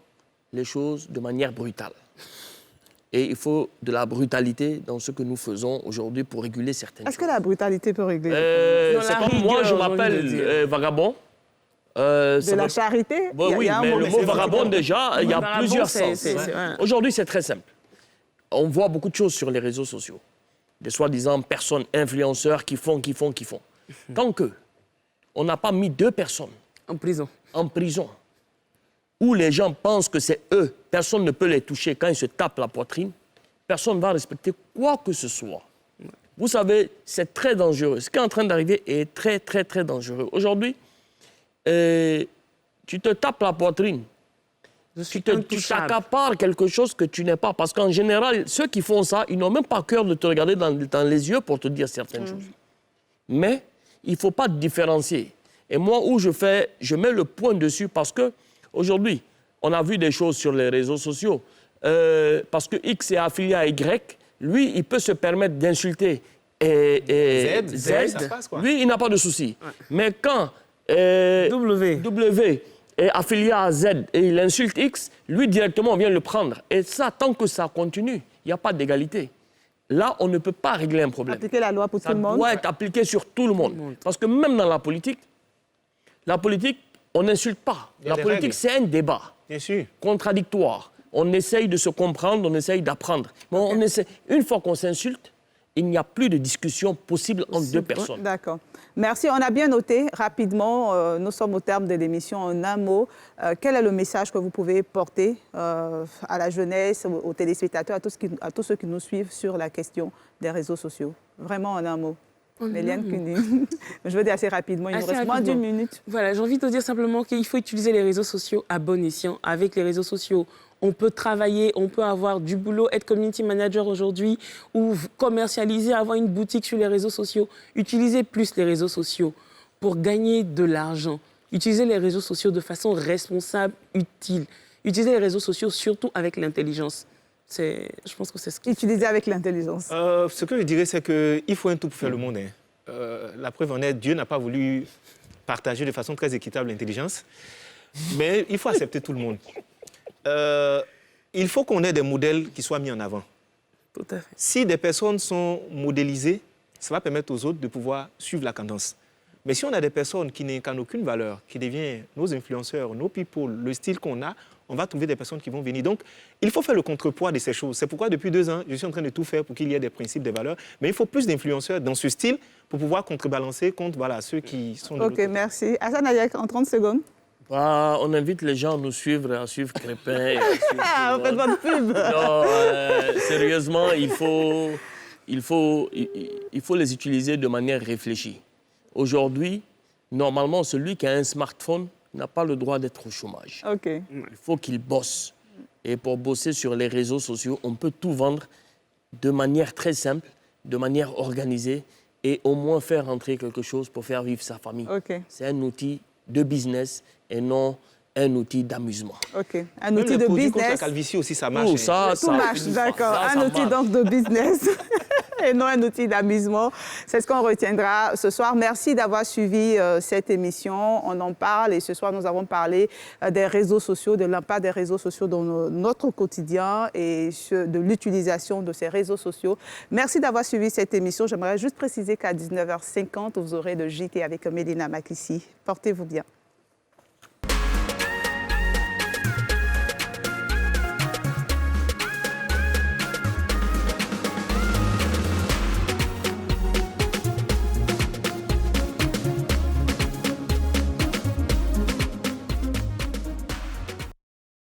les choses de manière brutale. Et il faut de la brutalité dans ce que nous faisons aujourd'hui pour réguler certaines choses. Est-ce que la brutalité peut régler? C'est comme moi, je m'appelle vagabond. De la charité? Oui, mais le mot vagabond, déjà, il y a plusieurs sens. Aujourd'hui, c'est très simple. On voit beaucoup de choses sur les réseaux sociaux. Des soi-disant personnes influenceurs qui font. Tant qu'on n'a pas mis 2 personnes en prison, où les gens pensent que c'est eux, personne ne peut les toucher quand ils se tapent la poitrine, personne ne va respecter quoi que ce soit. Vous savez, c'est très dangereux. Ce qui est en train d'arriver est très, très, très dangereux. Aujourd'hui, tu te tapes la poitrine, tu t'accapares quelque chose que tu n'es pas. Parce qu'en général, ceux qui font ça, ils n'ont même pas cœur de te regarder dans les yeux pour te dire certaines choses. Mais il ne faut pas différencier. Et moi, où je mets le point dessus parce que aujourd'hui, on a vu des choses sur les réseaux sociaux. Parce que X est affilié à Y, lui, il peut se permettre d'insulter Z. Ça passe, quoi. Lui, il n'a pas de souci. Ouais. Mais quand W est affilié à Z et il insulte X, lui, directement, on vient le prendre. Et ça, tant que ça continue, il n'y a pas d'égalité. Là, on ne peut pas régler un problème. Appliquer la loi pour tout le monde. Ça doit être appliqué sur tout le monde. Parce que même dans la politique, on n'insulte pas. La politique, c'est un débat. Bien sûr. Contradictoire. On essaye de se comprendre, on essaye d'apprendre. Mais une fois qu'on s'insulte, il n'y a plus de discussion possible entre 2 personnes. D'accord. Merci. On a bien noté rapidement, nous sommes au terme de l'émission. En un mot, quel est le message que vous pouvez porter à la jeunesse, aux téléspectateurs, à tous ceux qui nous suivent sur la question des réseaux sociaux? Vraiment en un mot. Méliane Kuni. Je veux dire assez rapidement, il nous reste moins d'1 minute. Voilà, j'ai envie de te dire simplement qu'il faut utiliser les réseaux sociaux à bon escient. Avec les réseaux sociaux, on peut travailler, on peut avoir du boulot, être community manager aujourd'hui ou commercialiser, avoir une boutique sur les réseaux sociaux. Utilisez plus les réseaux sociaux pour gagner de l'argent. Utilisez les réseaux sociaux de façon responsable, utile. Utilisez les réseaux sociaux surtout avec l'intelligence. Je pense que c'est ce qu'il faut. Utiliser avec l'intelligence. Ce que je dirais, c'est qu'il faut un tout pour faire le monde. La preuve en est, Dieu n'a pas voulu partager de façon très équitable l'intelligence, mais il faut accepter tout le monde. Il faut qu'on ait des modèles qui soient mis en avant. Tout à fait. Si des personnes sont modélisées, ça va permettre aux autres de pouvoir suivre la tendance. Mais si on a des personnes qui n'incarnent aucune valeur, qui deviennent nos influenceurs, nos people, le style qu'on a, on va trouver des personnes qui vont venir. Donc, il faut faire le contrepoids de ces choses. C'est pourquoi, depuis 2 ans, je suis en train de tout faire pour qu'il y ait des principes, des valeurs. Mais il faut plus d'influenceurs dans ce style pour pouvoir contrebalancer contre ceux qui sont de l'autre côté. OK, merci. Hassan Ayek, en 30 secondes. On invite les gens à nous suivre, à suivre Crépin. Vous faites votre pub. Non, sérieusement, il faut les utiliser de manière réfléchie. Aujourd'hui, normalement, celui qui a un smartphone n'a pas le droit d'être au chômage. Okay. Il faut qu'il bosse. Et pour bosser sur les réseaux sociaux, on peut tout vendre de manière très simple, de manière organisée, et au moins faire rentrer quelque chose pour faire vivre sa famille. Okay. C'est un outil de business et non un outil d'amusement. OK. Un outil de business. Contre la calvitie aussi, ça marche. Tout marche, d'accord. Un outil donc de business et non un outil d'amusement. C'est ce qu'on retiendra ce soir. Merci d'avoir suivi cette émission. On en parle et ce soir, nous avons parlé des réseaux sociaux, de l'impact des réseaux sociaux dans notre quotidien et de l'utilisation de ces réseaux sociaux. Merci d'avoir suivi cette émission. J'aimerais juste préciser qu'à 19h50, vous aurez le JT avec Mélina Makissi. Portez-vous bien.